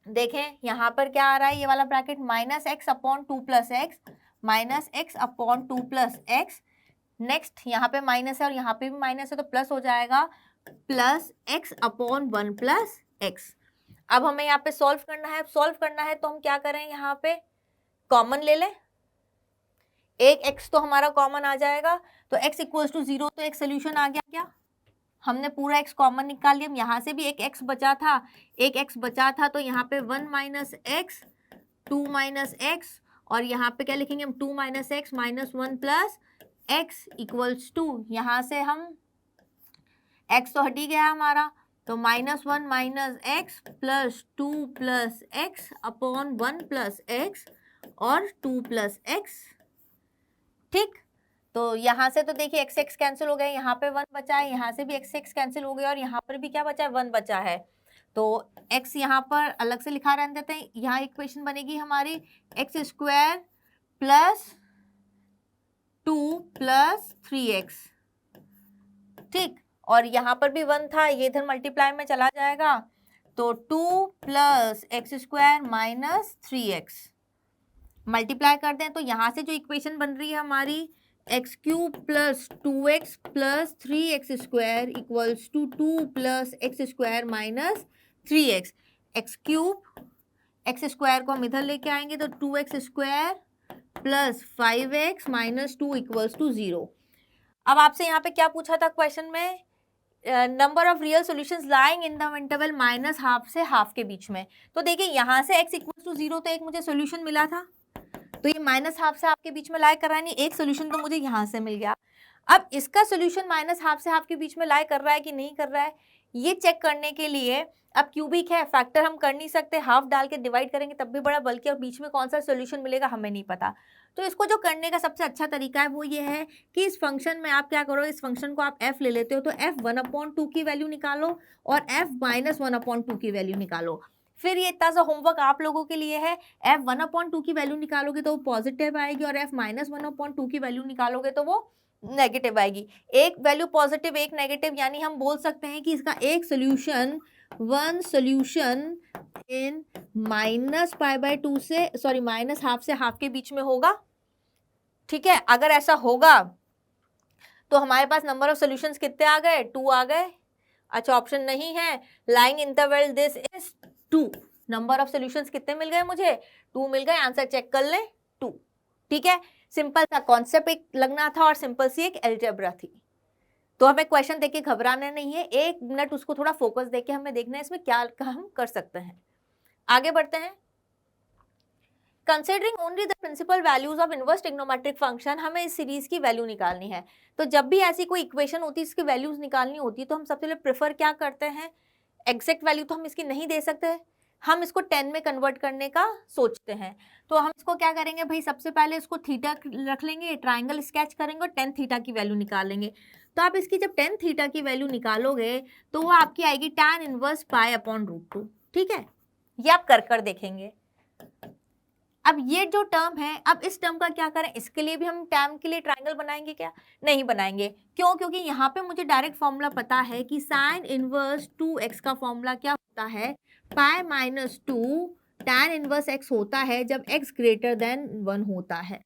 देखें यहाँ पर क्या आ रहा है, ये वाला bracket minus x upon 2 plus x, minus x upon 2 plus x. Next यहाँ पे माइनस है और यहाँ पे भी माइनस है, तो प्लस हो जाएगा plus x upon 1 plus x. अब हमें यहाँ पे सॉल्व करना है। सॉल्व करना है तो हम क्या करें, यहाँ पे कॉमन ले लें, एक x तो हमारा कॉमन आ जाएगा, तो x इक्वल्स टू 0, तो एक सोल्यूशन आ गया। क्या हमने पूरा x कॉमन निकाल लिया। यहाँ से भी एक x बचा था, एक x बचा था, तो यहाँ पे 1 माइनस एक्स, 2 माइनस एक्स, और यहाँ पे क्या लिखेंगे हम, 2 minus x minus 1 plus x equals to, यहाँ से हम x तो हट ही गया हमारा, तो -1 minus x plus 2 plus x upon 1 plus x और 2 प्लस एक्स। ठीक, तो यहाँ से तो देखिए एक्स एक्स कैंसिल हो गए, यहाँ पे 1 बचा है, यहाँ से भी एक्स एक्स कैंसिल हो गया, और यहाँ पर भी क्या बचा है, 1 बचा है। तो x यहाँ पर अलग से लिखा रहने देते हैं। यहाँ इक्वेशन बनेगी हमारी x square plus 2 plus 3x। ठीक, और यहाँ पर भी 1 था, ये इधर मल्टीप्लाई में चला जाएगा, तो 2 plus x square minus 3x multiply कर दें, तो यहाँ से जो इक्वेशन बन रही है हमारी x cube plus 2x plus 3x square equals to 2 plus x square minus 3x। X cube x square को हम इधर लेके आएंगे, तो 2x square plus 5x minus 2 equals to 0। अब आपसे यहाँ पे क्या पूछा था क्वेश्चन में, number of real solutions lying in the interval minus half से हाफ के बीच में। तो देखिए यहाँ से x इक्वल्स टू 0, तो एक मुझे सॉल्यूशन मिला था, तो ये माइनस हाफ से हाफ के बीच में लाई कर रहा है, नहीं एक सोल्यूशन तो मुझे यहाँ से मिल गया। अब इसका सोल्यूशन माइनस हाफ से हाफ के बीच में लाई कर रहा है कि नहीं कर रहा है, ये चेक करने के लिए, अब क्यूबिक है, फैक्टर हम कर नहीं सकते, हाफ डाल के डिवाइड करेंगे तब भी बड़ा, बल्कि और बीच में कौन सा सोल्यूशन मिलेगा हमें नहीं पता। तो इसको जो करने का सबसे अच्छा तरीका है वो ये है कि इस फंक्शन में आप क्या करो, इस फंक्शन को आप f ले लेते हो, तो f 1/2 की वैल्यू निकालो और f माइनस 1/2 की वैल्यू निकालो। फिर ये इतना सा होमवर्क आप लोगों के लिए है, f 1/2 की वैल्यू निकालोगे तो वो पॉजिटिव आएगी, और f माइनस 1/2 की वैल्यू निकालोगे तो वो नेगेटिव आएगी। एक वैल्यू पॉजिटिव एक नेगेटिव, यानी हम बोल सकते हैं कि इसका एक सोल्यूशन, वन सोल्यूशन इन -π/2 से, सॉरी माइनस हाफ से हाफ के बीच में होगा। ठीक है, अगर ऐसा होगा तो हमारे पास नंबर ऑफ सोल्यूशंस कितने आ गए, 2 आ गए। अच्छा, ऑप्शन नहीं है, lying interval this is 2, number of solutions कितने मिल गए मुझे, 2 मिल गए, आंसर चेक कर लें 2। ठीक है, सिंपल सा कॉन्सेप्ट एक लगना था और सिंपल सी एक अलजेब्रा थी। तो हमें क्वेश्चन देख के घबराना नहीं है, 1 मिनट उसको थोड़ा फोकस देके हमें देखना है इसमें क्या हम कर सकते हैं। आगे बढ़ते हैं। Considering only the principal values of inverse trigonometric function, हमें इस सीरीज की वैल्यू निकालनी है। तो जब भी ऐसी कोई इक्वेशन होती है इसकी वैल्यूज निकालनी होती है, तो हम सबसे पहले प्रेफर क्या करते हैं, एग्जैक्ट वैल्यू तो हम इसकी नहीं दे सकते, हम इसको 10 में कन्वर्ट करने का सोचते हैं। तो हम इसको क्या करेंगे भाई, सबसे पहले इसको थीटा रख लेंगे, ट्राइंगल स्केच करेंगे और 10 थीटा की वैल्यू निकालेंगे। तो आप इसकी जब 10 थीटा की वैल्यू निकालोगे तो वो आपकी आएगी tan इनवर्स π/√2। ठीक है, ये आप कर देखेंगे। अब ये जो टर्म है, अब इस टर्म का क्या करें, इसके लिए भी हम टर्म के लिए ट्राइंगल बनाएंगे क्या, नहीं बनाएंगे। क्यों, क्योंकि यहाँ पे मुझे डायरेक्ट फॉर्मूला पता है कि साइन इनवर्स 2x का फॉर्मूला क्या होता है, π-2 tan इनवर्स x होता है जब x ग्रेटर देन 1 होता है।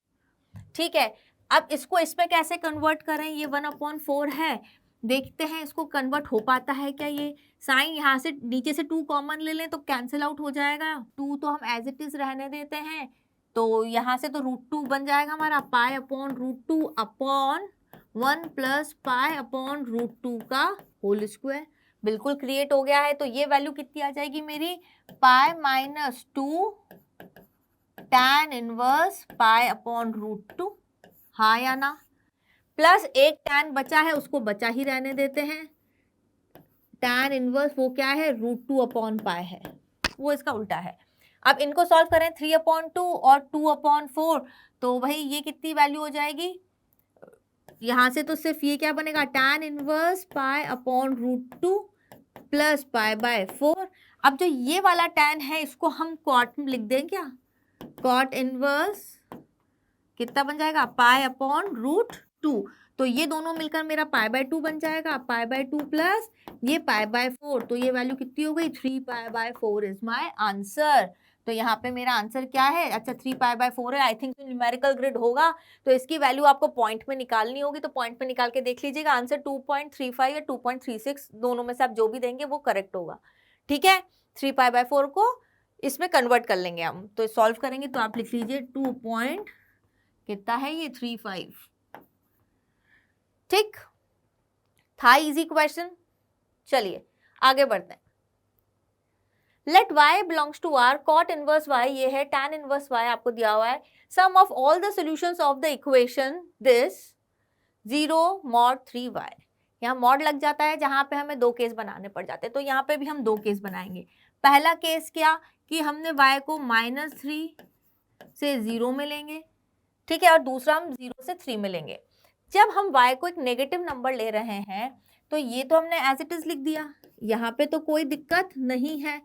ठीक है, अब इसको इसमें कैसे कन्वर्ट करें, ये 1/4 है, देखते हैं इसको कन्वर्ट हो पाता है क्या। ये साइन यहाँ से नीचे से 2 कॉमन ले लें तो कैंसिल आउट हो जाएगा, 2 तो हम एज इट इज रहने देते हैं, तो यहाँ से तो √2 बन जाएगा हमारा π/√2 अपॉन 1 प्लस π/√2 का होल स्क्वायर, बिल्कुल क्रिएट हो गया है। तो ये वैल्यू कितनी आ जाएगी मेरी, π-2 tan इनवर्स π/√2, हाँ या ना, प्लस एक tan बचा है उसको बचा ही रहने देते हैं, tan इनवर्स वो क्या है, √2/π है, वो इसका उल्टा है। अब इनको सॉल्व करें, 3/2 और 2/4, तो भाई ये कितनी वैल्यू हो जाएगी, यहाँ से तो सिर्फ ये क्या बनेगा, tan इनवर्स π/√2 प्लस π/4। अब जो ये वाला tan है इसको हम cot में लिख दें क्या, cot इनवर्स कितना बन जाएगा, पाई अपॉन रूट 2। तो ये दोनों मिलकर मेरा पाई बाय 2 बन जाएगा, पाई बाय 2 प्लस ये पाई बाय 4, तो ये वैल्यू कितनी हो गई, 3 पाई बाय 4 इज माय आंसर। तो यहाँ पे मेरा आंसर क्या है, अच्छा 3 पाई बाय 4 है, आई थिंक न्यूमेरिकल ग्रिड होगा, तो इसकी वैल्यू आपको पॉइंट में निकालनी होगी, तो पॉइंट में निकाल के देख लीजिएगा, आंसर 2.35 या 2.36 दोनों में से आप जो भी देंगे वो करेक्ट होगा। ठीक है, 3 पाई बाय 4 को इसमें कन्वर्ट कर लेंगे हम, तो सॉल्व करेंगे तो आप लिख लीजिए 2 पॉइंट कितना है ये 35। ठीक, था इजी क्वेश्चन। चलिए आगे बढ़ते हैं। Let y belongs to r, cot inverse y ये है, tan इनवर्स y आपको दिया हुआ है, sum of all the solutions of the equation this 0 mod 3y। यहाँ मॉड लग जाता है जहां पे हमें दो केस बनाने पड़ जाते हैं, तो यहाँ पे भी हम दो केस बनाएंगे। पहला केस क्या कि हमने y को -3 से 0 में लेंगे, ठीक है, और दूसरा हम 0 से 3 में लेंगे। जब हम y को एक नेगेटिव नंबर ले रहे हैं तो ये तो हमने एज इट इज लिख दिया, यहाँ पे तो कोई दिक्कत नहीं है,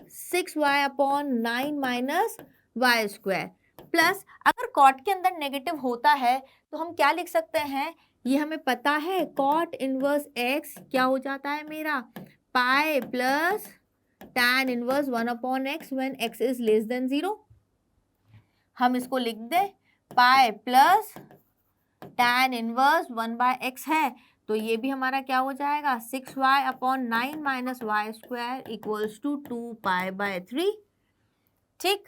6y upon 9 minus y square, plus अगर कॉट के अंदर नेगेटिव होता है तो हम क्या लिख सकते हैं, ये हमें पता है कॉट इनवर्स x क्या हो जाता है मेरा, pi plus tan inverse 1 upon x when x is less than 0। हम इसको लिख दे pi plus tan inverse 1 by x है, तो ये भी हमारा क्या हो जाएगा 6y upon 9 minus y square equals to 2 pi by 3। ठीक,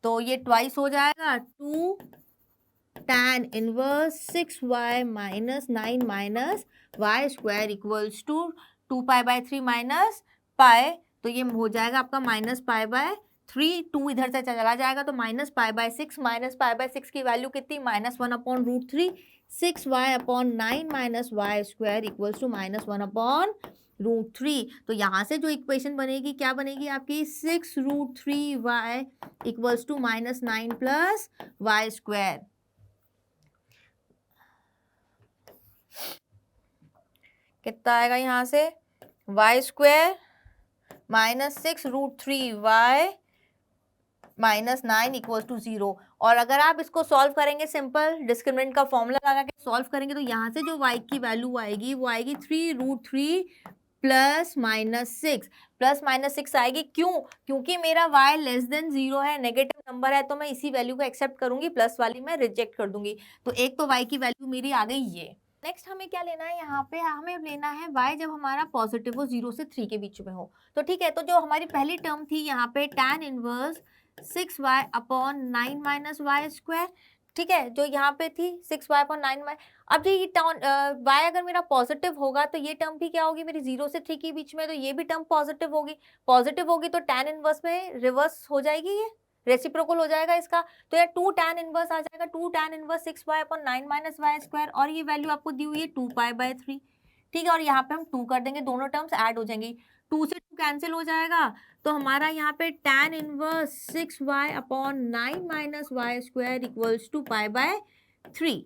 तो ये ट्वाइस हो जाएगा 2 tan inverse 6y minus 9 minus y square equals to 2 pi by 3 minus pi, तो ये हो जाएगा आपका माइनस पाई बाय 3, 2 इधर से चला जाएगा तो minus pi by 6, minus pi by 6 की वैल्यू कितनी -1 upon root 3, 6y upon 9 minus y square equals to -1 upon root 3। तो यहाँ से जो इक्वेशन बनेगी क्या बनेगी आपकी, 6 root 3y equals to -9 plus y square. कितना आएगा यहाँ से, y square -6 root 3y -9 equal to 0। और अगर आप इसको सॉल्व करेंगे सिंपल डिस्क्रिमिनेंट का फॉर्मूला लगा के सॉल्व करेंगे तो यहाँ से जो y की वैल्यू आएगी वो आएगी 3 रूट 3 प्लस -6 आएगी। क्यों, क्योंकि मेरा y लेस देन 0 है, नेगेटिव नंबर है, तो मैं इसी वैल्यू को एक्सेप्ट करूंगी, प्लस वाली मैं रिजेक्ट कर दूंगी। तो एक तो y की वैल्यू मेरी आ गई ये। नेक्स्ट हमें क्या लेना है, यहाँ पे हमें लेना है y जब हमारा पॉजिटिव हो 0 से 3 के बीच में हो। तो ठीक है, तो जो हमारी पहली टर्म थी यहाँ पे tan inverse 6y upon 9 minus y square, ठीक है, जो यहाँ पे थी 6y अपॉन 9y। अब ये टर्म y अगर मेरा पॉजिटिव होगा तो ये टर्म भी क्या होगी मेरी 0 से 3 के बीच में, तो ये भी टर्म पॉजिटिव होगी तो tan इनवर्स में रिवर्स हो जाएगी, ये रेसिप्रोकल हो जाएगा इसका, तो यार 2 tan इनवर्स आ जाएगा, 2 tan inverse 6y upon 9 minus y square, और ये वैल्यू आपको दी हुई है 2 पाई बाय 3। ठीक है, और यहाँ पे हम 2 कर देंगे, दोनों टर्म्स ऐड हो जाएंगी, 2 से 2 कैंसिल हो जाएगा, तो हमारा यहाँ पे tan inverse 6y upon 9 minus y square equals to pi by 3।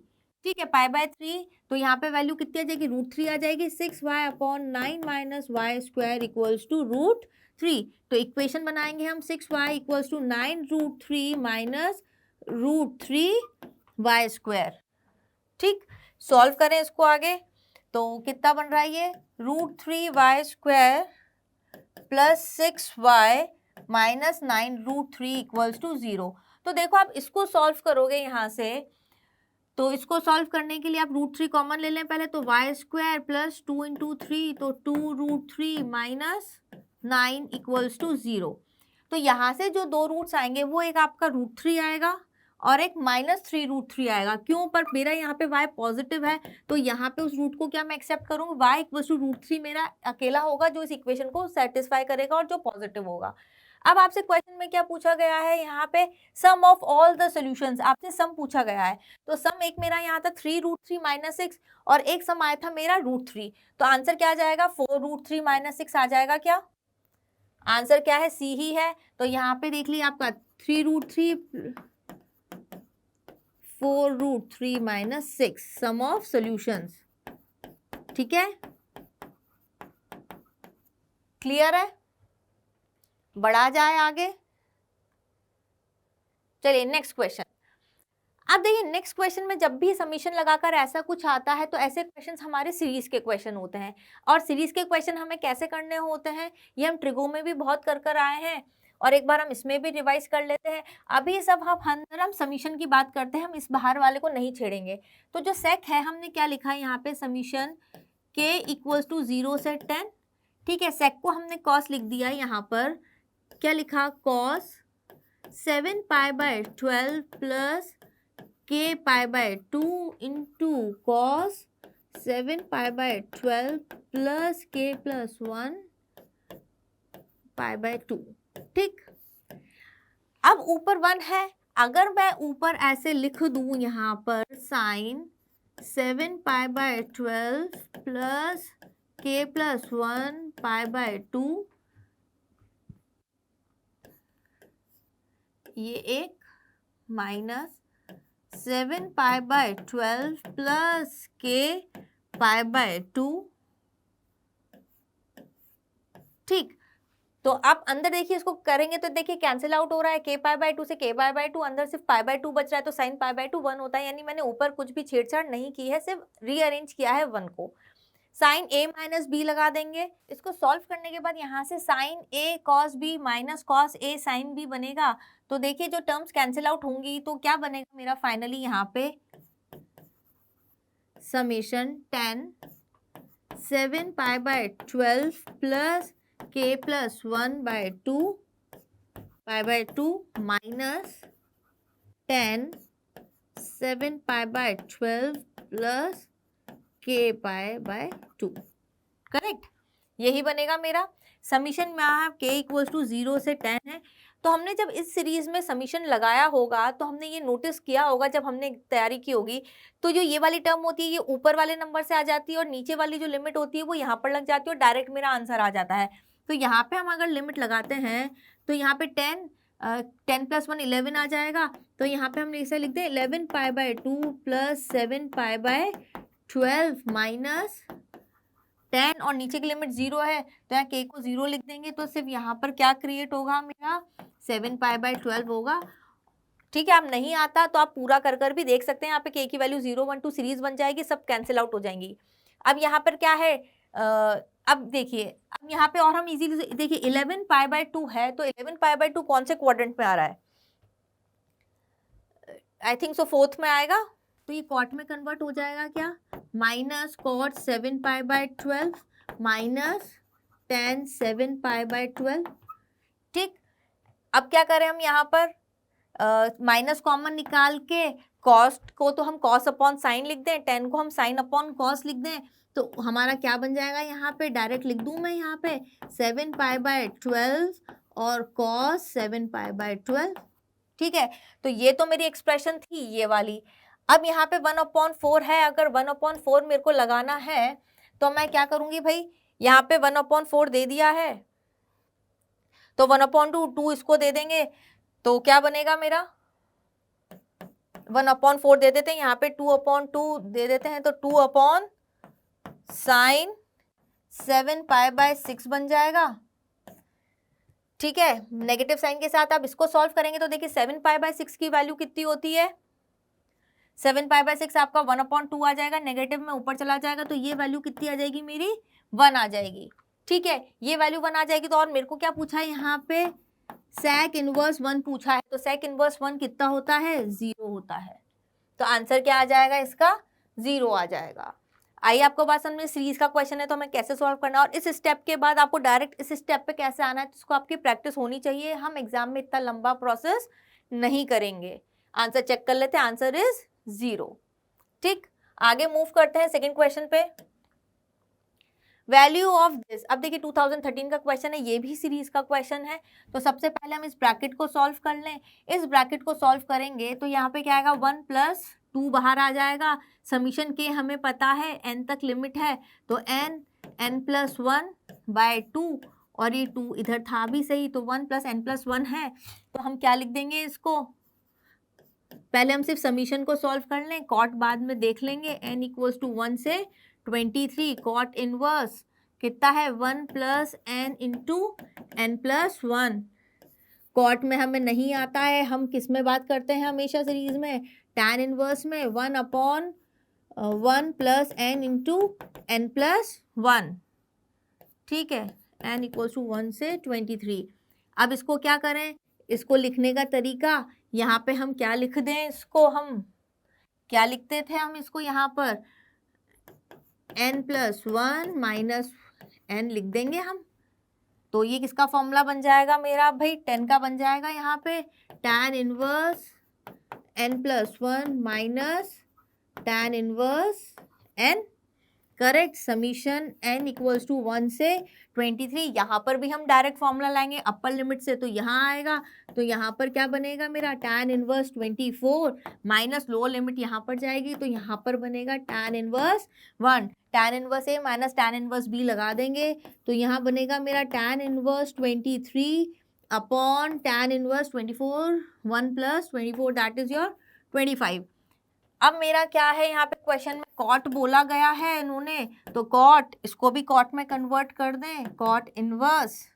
ठीक है, पाई बाय 3, तो यहाँ पे वैल्यू कितनी आ जाएगी, रूट 3 आ जाएगी, 6y upon 9 minus y square equals to root 3। तो इक्वेशन बनाएंगे हम 6y equals to 9 root 3 minus root 3 y square. ठीक, सॉल्व करें इसको आगे, तो कितना बन रहा है ये, root 3 y square plus 6y minus 9 root 3 equals to 0। तो देखो आप इसको सॉल्व करोगे यहाँ से, तो इसको सॉल्व करने के लिए आप रूट 3 कॉमन ले लें पहले, तो वाई स्क्वायर प्लस 2 इंटू 3, तो 2 रूट 3 माइनस 9 इक्वल्स टू 0। तो यहाँ से जो दो रूट्स आएंगे वो एक आपका रूट 3 आएगा और एक -3 रूट 3 आएगा। क्यों, पर मेरा यहाँ पे y पॉजिटिव है तो यहाँ पे उस रूट को क्या मैं एक्सेप्ट करूँगी, y इक्वल्स टू रूट 3 मेरा अकेला होगा जो इस इक्वेशन को सेटिस्फाई करेगा और जो पॉजिटिव होगा। अब आपसे क्वेश्चन में क्या पूछा गया है, यहाँ पे सम ऑफ ऑल द सॉल्यूशंस, आपसे सम पूछा गया है, तो सम एक मेरा यहाँ था 3 रूट 3 माइनस 6 और एक सम आया था मेरा रूट 3, तो आंसर क्या आ जाएगा 4 रूट 3 माइनस 6 आ जाएगा। क्या आंसर क्या है, सी ही है। तो यहाँ पे देख लीजिए आपका 3 root 3 4 root 3 minus 6 sum of solutions. ठीक है, क्लियर है। बढ़ा जाए आगे। चलिए नेक्स्ट क्वेश्चन। अब देखिए नेक्स्ट क्वेश्चन में जब भी समीशन लगाकर ऐसा कुछ आता है तो ऐसे क्वेश्चंस हमारे सीरीज के क्वेश्चन होते हैं। और सीरीज के क्वेश्चन हमें कैसे करने होते हैं ये हम ट्रिगो में भी बहुत कर आए हैं और एक बार हम इसमें भी रिवाइज कर लेते हैं। अभी सब हम समीशन की बात करते हैं, हम इस बाहर वाले को नहीं छेड़ेंगे। तो जो सेक है हमने क्या लिखा है यहाँ पे, समीशन k इक्वल्स टू 0 से 10। ठीक है, सेक को हमने कॉस लिख दिया यहाँ पर, क्या लिखा, cos 7 pi by 12 plus k pi by 2 into cos 7 pi by 12 plus k plus 1 pi by 2। ठीक, अब ऊपर 1 है, अगर मैं ऊपर ऐसे लिख दूं यहाँ पर sine 7 pi by 12 plus k plus 1 pi by 2, ये एक minus 7 pi by 12 plus k pi by 2। ठीक, तो आप अंदर देखिए, इसको करेंगे तो देखिए कैंसिल आउट हो रहा है, k पाई बाय 2 से k पाई बाय 2, अंदर सिर्फ पाई बाय 2 बच रहा है, तो साइन पाई बाय 2 1 होता है। यानी मैंने ऊपर कुछ भी छेड़छाड़ नहीं की है, सिर्फ रीअरेंज किया है 1 को। साइन a माइनस बी लगा देंगे। इसको सॉल्व करने के बाद यहाँ से sine a cos b minus cos a sine b बनेगा। तो देखिए जो टर्म्स कैंसिल आउट होंगी तो क्या बनेगा मेरा फाइनली यहाँ पे, summation 10 7 pi by 12 plus k plus 1 by 2 pi by 2 minus 10 7 pi by 12 plus k pi by 2। Correct, यही बनेगा मेरा समीशन में। यहाँ k इक्वल्स टू 0 से 10 है। तो हमने जब इस सीरीज में समीशन लगाया होगा तो हमने ये नोटिस किया होगा, जब हमने तैयारी की होगी तो जो ये वाली टर्म होती है ये ऊपर वाले नंबर से आ जाती है और नीचे वाली जो लिमिट होती है वो यहाँ पर लग जाती है और डायरेक्ट मेरा आंसर आ जाता है। तो यहाँ पे हम अगर लिमिट लगाते हैं तो यहाँ पे 10 प्लस 1 11 आ जाएगा। तो यहाँ पे हमने इसे लिख दें 11 पाई by 2 plus 7 pi by 12 minus 10 और नीचे की लिमिट 0 है तो यहाँ k को 0 लिख देंगे। तो सिर्फ यहाँ पर क्या क्रिएट होगा मेरा, 7 पाई बाय 12 होगा। ठीक है, अब नहीं आता तो आप पूरा कर भी देख सकते हैं। यहाँ पे k की वैल्यू 0 1 2 सीरीज बन जाएगी, सब कैंसिल आउट हो जाएंगी। अब यहाँ पर क्या है, अब देखिए, अब यहाँ पे और हम इजीली देखिए 11 पाई बाय 2 है, तो 11 पाई बाय 2 कौन से क्वाड्रेंट में आ रहा है, आई थिंक सो फोर्थ में आएगा। तो ये कॉट में कन्वर्ट हो जाएगा क्या, minus cot 7 pi by 12 minus 10 7 pi by 12। ठीक, अब क्या करें हम यहाँ पर, माइनस कॉमन निकाल के कॉस्ट को तो हम कॉस अपॉन साइन लिख दें, 10 को हम साइन अपॉन कॉस लिख दें, तो हमारा क्या बन जाएगा, यहाँ पे डायरेक्ट लिख दूं मैं यहाँ पे 7 पाई बाय 12 और कॉस 7 पाई बाय 12। ठीक है, तो ये तो मेरी एक्सप्रेशन थी ये वाली। अब यहाँ पे 1/4 है, अगर 1/4 मेरे को लगाना है तो मैं क्या करूंगी भाई, यहाँ पे 1/4 दे दिया है तो 1/2 इसको दे देंगे, तो क्या बनेगा मेरा, 1/4 दे देते हैं, यहाँ पे 2/2 दे देते हैं, तो 2 अपॉन साइन 7 पाई बाय 6 बन जाएगा। ठीक है, नेगेटिव साइन के साथ आप इसको सॉल्व करेंगे तो देखिए 7 पाई बाय 6 की वैल्यू कितनी होती है, 7 पाई बाय 6 आपका 1/2 आ जाएगा, नेगेटिव में ऊपर चला जाएगा तो ये वैल्यू कितनी आ जाएगी मेरी, 1 आ जाएगी। ठीक है, ये वैल्यू 1 आ जाएगी। तो और मेरे को क्या पूछा है यहाँ पे, सेक इनवर्स 1 पूछा है, तो सेक इनवर्स 1 कितना होता है, 0 होता है। तो आंसर क्या आ जाएगा इसका, 0 आ जाएगा। आइए आपको बात समझ में, सीरीज का क्वेश्चन है तो हमें कैसे सॉल्व करना है और इस स्टेप के बाद आपको डायरेक्ट इस स्टेप पे कैसे आना है, तो इसको आपकी प्रैक्टिस होनी चाहिए। हम एग्जाम में इतना लंबा प्रोसेस नहीं करेंगे। आंसर चेक कर लेते हैं, आंसर इज 0। ठीक, आगे मूव करते हैं सेकंड क्वेश्चन पे। वैल्यू ऑफ दिस, अब देखिए 2013 का क्वेश्चन है, ये भी सीरीज का क्वेश्चन है। तो सबसे पहले हम इस ब्रैकेट को सॉल्व कर लें। इस ब्रैकेट को सॉल्व करेंगे तो यहाँ पे क्या आएगा, 1 प्लस 2 बाहर आ जाएगा। समीशन के हमें पता है n तक लिमिट है, तो n प्लस 1 बाय 2 और ये 2 इधर था भी सही, तो 1 प्लस n प्लस 1 है। तो हम क्या लिख देंगे इसको, पहले हम सिर्फ समीशन को सॉल्व कर लें, कॉट बाद में देख लेंगे। n इक्वल्स टू 1 से 23, कॉट इनवर्स कितना है, 1 plus n into n plus 1 cot में हमें नहीं आता है, हम किस में बात करते हैं हमेशा सीरीज में, tan इनवर्स में 1/1 plus n into n plus 1, ठीक है, n इक्वल्स टू 1 से 23। अब इसको क्या करें, इसको लिखने का तरीका, यहाँ पे हम क्या लिख दें, इसको हम क्या लिखते थे, हम इसको यहाँ पर n प्लस 1 माइनस n लिख देंगे हम। तो ये किसका फॉर्मूला बन जाएगा मेरा भाई, 10 का बन जाएगा यहाँ पे, tan inverse n plus 1 minus tan inverse n, correct, summation n equals to 1 से 23। यहाँ पर भी हम डायरेक्ट फॉर्मूला लाएंगे अपर लिमिट से, तो यहाँ आएगा, तो यहाँ पर क्या बनेगा मेरा, tan inverse 24 minus lower limit यहाँ पर जाएगी, तो यहाँ पर बनेगा tan inverse 1, tan inverse a minus tan inverse b लगा देंगे, तो यहाँ बनेगा मेरा tan inverse 23 upon tan inverse 24, 1 plus 24 that is your 25। अब मेरा क्या है, यहाँ पे क्वेश्चन में कॉट बोला गया है इन्होंने, तो कॉट, इसको भी कॉट में कन्वर्ट कर दें, कॉट इनवर्स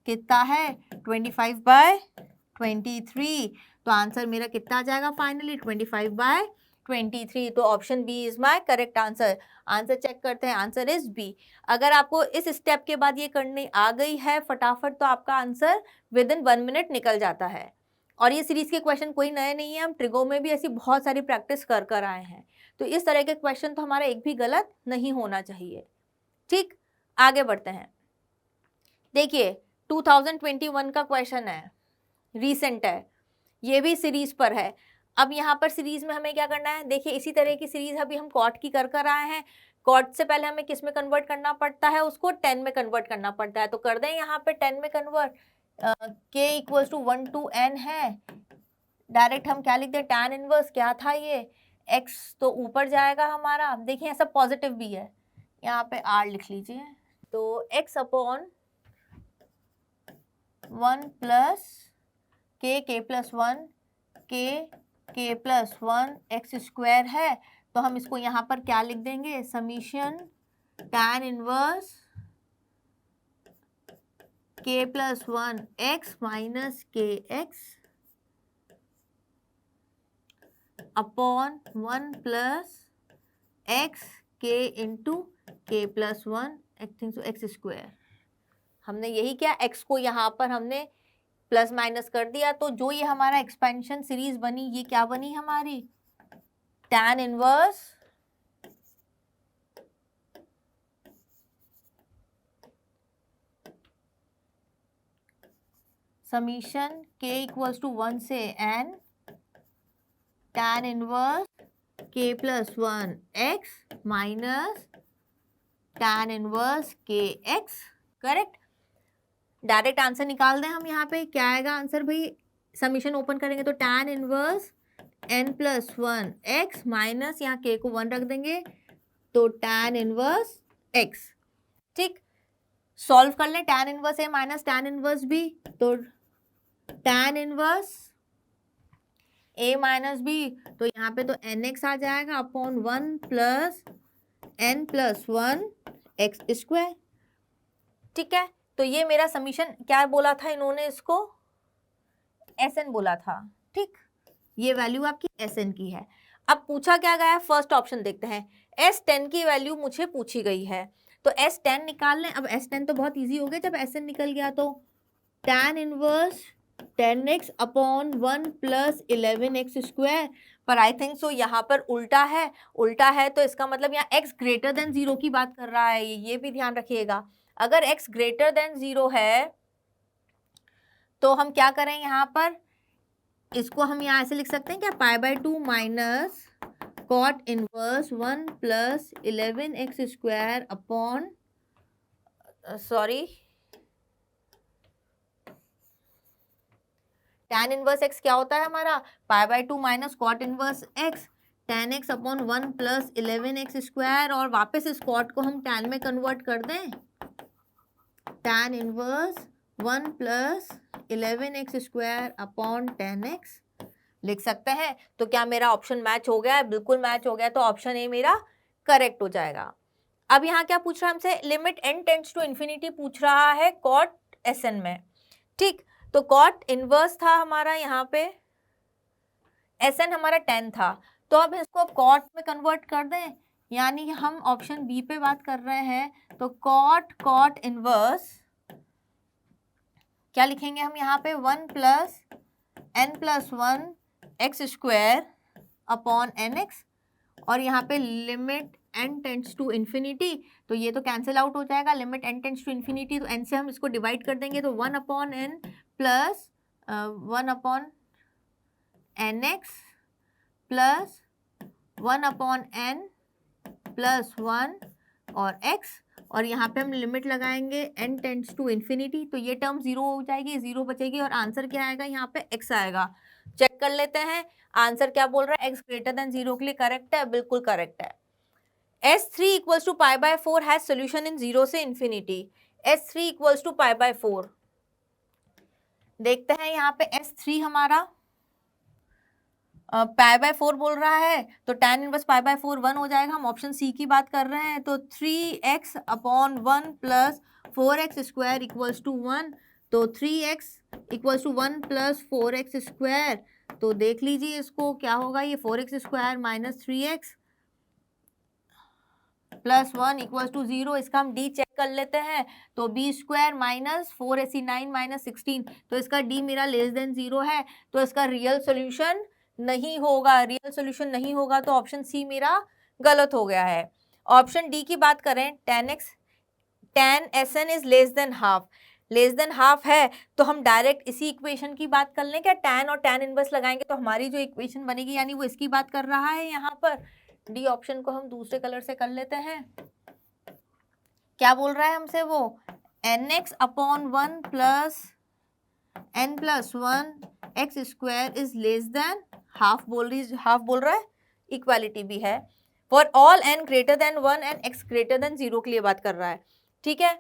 कितना है 25/23, तो आंसर मेरा कितना आ जाएगा फाइनली 25/23। तो option B is my correct answer. Answer check करते हैं, आंसर इज बी। अगर आपको इस स्टेप के बाद ये करनी आ गई है फटाफट, तो आपका आंसर विद इन 1 मिनट निकल जाता है। और ये सीरीज के क्वेश्चन कोई नए नहीं है, हम ट्रिगो में भी ऐसी बहुत सारी प्रैक्टिस कर कर आए हैं, तो इस तरह के क्वेश्चन तो हमारा एक भी गलत नहीं होना चाहिए। ठीक, आगे बढ़ते हैं। देखिए 2021 का क्वेश्चन है, रीसेंट है, ये भी सीरीज पर है। अब यहाँ पर सीरीज में हमें क्या करना है, देखिए इसी तरह की सीरीज अभी हम कॉट की कर कर आए हैं। कॉट से पहले हमें किस में कन्वर्ट करना पड़ता है, उसको 10 में कन्वर्ट करना पड़ता है, तो कर दें यहाँ पे 10 में convert. k equals to 1 to n है, डायरेक्ट हम क्या लिख दें, tan इनवर्स क्या था ये x, तो ऊपर जाएगा हमारा, देखिए ऐसा पॉजिटिव भी है, यहाँ पे r लिख लीजिए, तो x upon 1 plus k plus 1 k plus 1 x square है, तो हम इसको यहाँ पर क्या लिख देंगे, summation tan inverse k plus 1 x minus k x upon 1 plus x k into k plus 1 x square. हमने यही किया, x को यहाँ पर हमने प्लस माइनस कर दिया, तो जो ये हमारा एक्सपेंशन सीरीज बनी, ये क्या बनी हमारी, tan inverse summation k equals to 1 से n tan inverse k plus 1 x minus tan inverse k x, correct. Direct answer निकाल दें हम, यहाँ पे क्या आएगा आंसर भाई, समीशन ओपन करेंगे तो tan inverse n plus 1 x minus यहाँ k को 1 रख देंगे, तो tan इनवर्स x। ठीक, सॉल्व कर लें, tan inverse a minus tan inverse b, तो tan inverse a minus b, तो यहाँ पे तो nx आ जाएगा upon 1 plus n plus 1 x square. ठीक है, तो ये मेरा समीशन क्या बोला था इन्होंने, इसको Sn बोला था। ठीक, ये वैल्यू आपकी Sn की है। अब पूछा क्या गया है, फर्स्ट ऑप्शन देखते हैं, S10 की वैल्यू मुझे पूछी गई है, तो S10 निकाल लें। अब S10 तो बहुत इजी हो गया, जब Sn निकल गया तो tan inverse 10x upon 1 plus 11x square, पर आई थिंक सो यहाँ पर उल्टा है, उल्टा है तो इसका मतलब यहाँ x ग्रेटर देन 0 की बात कर रहा है, ये भी ध्यान रखिएगा। अगर x ग्रेटर देन 0 है तो हम क्या करें, यहाँ पर इसको हम यहाँ ऐसे लिख सकते हैं क्या, π/2 minus cot inverse 1 plus 11x square upon tan inverse x क्या होता है हमारा, π/2 minus cot inverse x tan x upon 1 plus 11x square, और वापस इस कॉट को हम tan में कन्वर्ट कर दें, tan inverse 1 plus 11x square upon 10x लिख सकते हैं। तो क्या मेरा ऑप्शन मैच हो गया है, बिल्कुल मैच हो गया, तो ऑप्शन ए मेरा करेक्ट हो जाएगा। अब यहाँ क्या पूछ रहा है हमसे, limit n tends to infinity पूछ रहा है कॉट Sn में। ठीक, तो कॉट इनवर्स था हमारा यहाँ पे, Sn हमारा 10 था, तो अब इसको कॉट में कन्वर्ट कर दें, यानी हम ऑप्शन बी पे बात कर रहे हैं, तो कॉट इनवर्स क्या लिखेंगे हम यहाँ पे 1 plus n plus 1 x square upon n x, और यहाँ पे limit n tends to infinity, तो ये तो कैंसिल आउट हो जाएगा, limit n tends to infinity, तो n से हम इसको डिवाइड कर देंगे, तो 1 upon n plus 1 upon n x plus 1 upon n plus 1 और x, और यहाँ पे हम लिमिट लगाएंगे n टेंड्स टू इन्फिनिटी, तो ये टर्म जीरो हो जाएगी, जीरो बचेगी, और आंसर क्या आएगा यहाँ पे x आएगा। चेक कर लेते हैं आंसर क्या बोल रहा है, x ग्रेटर देन 0 के लिए करेक्ट है, बिल्कुल करेक्ट है। S3 equals to pi by 4 has solution in 0 से infinity. S3 equals to pi by 4, देखते हैं यहाँ पे S3 हमारा पाई बाय 4 बोल रहा है, तो tan इनवर्स पाई बाय 4 1 हो जाएगा, हम ऑप्शन सी की बात कर रहे हैं, तो 3x upon 1 plus 4x square equals to 1, तो 3x equals to 1 plus 4x square, तो देख लीजिए इसको क्या होगा, ये 4x square minus 3x plus 1 equals to 0, इसका हम d चेक कर लेते हैं, तो b square minus 4ac9 minus 16, तो इसका d मेरा लेस देन 0 है, तो इसका रियल सोल्यूशन नहीं होगा, रियल सोल्यूशन नहीं होगा, तो ऑप्शन सी मेरा गलत हो गया है। ऑप्शन डी की बात करें, tan Sn is less than half है, तो हम डायरेक्ट इसी इक्वेशन की बात कर लें क्या, tan और tan इनवर्स लगाएंगे तो हमारी जो इक्वेशन बनेगी, यानी वो इसकी बात कर रहा है यहाँ पर। डी ऑप्शन को हम दूसरे कलर से कर लेते हैं, क्या बोल रहा है हमसे वो, nx upon 1 plus n plus 1 x square is less than half बोल रहा है, इक्वालिटी भी है, for all n greater then 1 and x greater than 0 के लिए बात कर रहा है, ठीक है,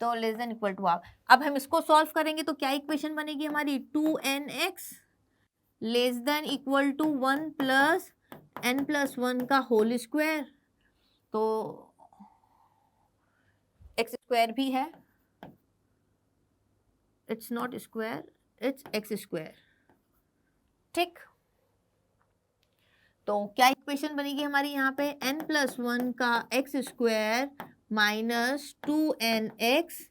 तो less than equal to half. अब हम इसको सॉल्व करेंगे तो क्या इक्वेशन बनेगी हमारी, 2nx less than equal to 1 plus n plus 1 का होल स्क्वायर, तो x स्क्वायर भी है, it's not square, it's x square, ठीक, तो क्या इक्वेशन बनेगी हमारी यहाँ पे, n प्लस 1 का x square minus 2nx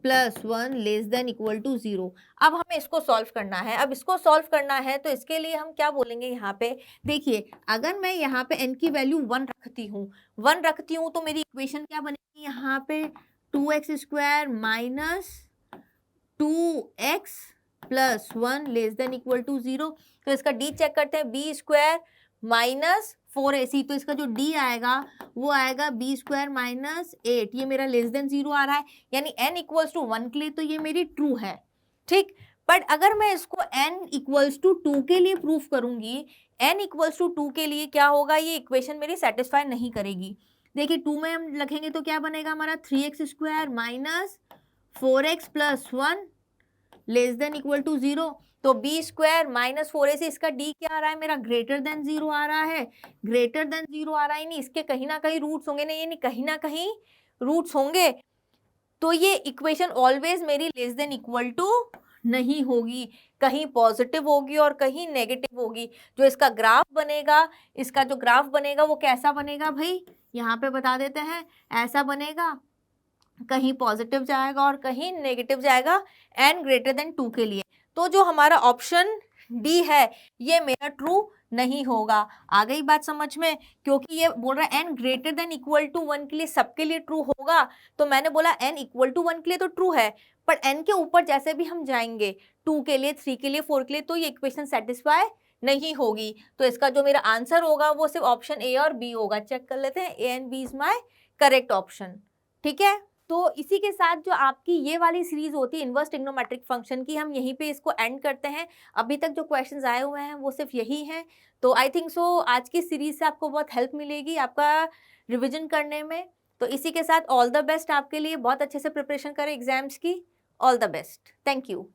plus 1 less than equal to 0। अब हमें इसको सॉल्व करना है, अब इसको सॉल्व करना है तो इसके लिए हम क्या बोलेंगे यहाँ पे, देखिए अगर मैं यहाँ पे n की वैल्यू 1 रखती हूँ तो मेरी इक्वेशन क्या बनेगी यहाँ पे, 2x square minus 2x plus 1 less than equal to 0, तो इसका d चेक करते हैं, b स्क्वायर माइनस 4ac, तो इसका जो d आएगा वो आएगा b स्क्वायर माइनस 8, ये मेरा लेस देन 0 आ रहा है, यानी n इक्वल्स टू 1 के लिए तो ये मेरी ट्रू है, ठीक, बट अगर मैं इसको n इक्वल्स टू 2 के लिए प्रूफ करूंगी, n इक्वल्स टू 2 के लिए क्या होगा, ये इक्वेशन मेरी सेटिस्फाई नहीं करेगी। देखिए 2 में हम लिखेंगे तो क्या बनेगा हमारा, 3x square minus 4x plus 1 less than equal to 0, तो b स्क्वायर माइनस 4ac, इसका d क्या आ रहा है मेरा, ग्रेटर देन 0 आ रहा है, ग्रेटर देन 0 आ रहा है, नहीं इसके कहीं ना कहीं रूट्स होंगे, नहीं यानी कहीं ना कहीं रूट्स होंगे, तो ये इक्वेशन ऑलवेज मेरी लेस देन इक्वल टू नहीं होगी, कहीं पॉजिटिव होगी और कहीं नेगेटिव होगी। जो इसका ग्राफ बनेगा, इसका जो ग्राफ बनेगा वो कैसा बनेगा भाई, यहाँ पे बता देते हैं, ऐसा बनेगा, कहीं पॉजिटिव जाएगा और कहीं नेगेटिव जाएगा n ग्रेटर देन 2 के लिए, तो जो हमारा ऑप्शन डी है ये मेरा ट्रू नहीं होगा। आ गई बात समझ में, क्योंकि ये बोल रहा है n greater than equal to 1 के लिए सबके लिए ट्रू होगा, तो मैंने बोला n इक्वल टू 1 के लिए तो ट्रू है, पर n के ऊपर जैसे भी हम जाएंगे 2 के लिए, 3 के लिए, 4 के लिए, तो ये इक्वेशन सेटिस्फाई नहीं होगी, तो इसका जो मेरा आंसर होगा वो सिर्फ ऑप्शन ए और बी होगा। चेक कर लेते हैं, A and B is my correct option, ठीक है। तो इसी के साथ जो आपकी ये वाली सीरीज होती है इनवर्स ट्रिग्नोमेट्रिक फंक्शन की, हम यहीं पे इसको एंड करते हैं। अभी तक जो क्वेश्चंस आए हुए हैं वो सिर्फ यही हैं, तो आई थिंक सो आज की सीरीज से आपको बहुत हेल्प मिलेगी आपका रिविजन करने में। तो इसी के साथ ऑल द बेस्ट आपके लिए, बहुत अच्छे से प्रिपरेशन करें एग्जाम्स की, all the best, thank you.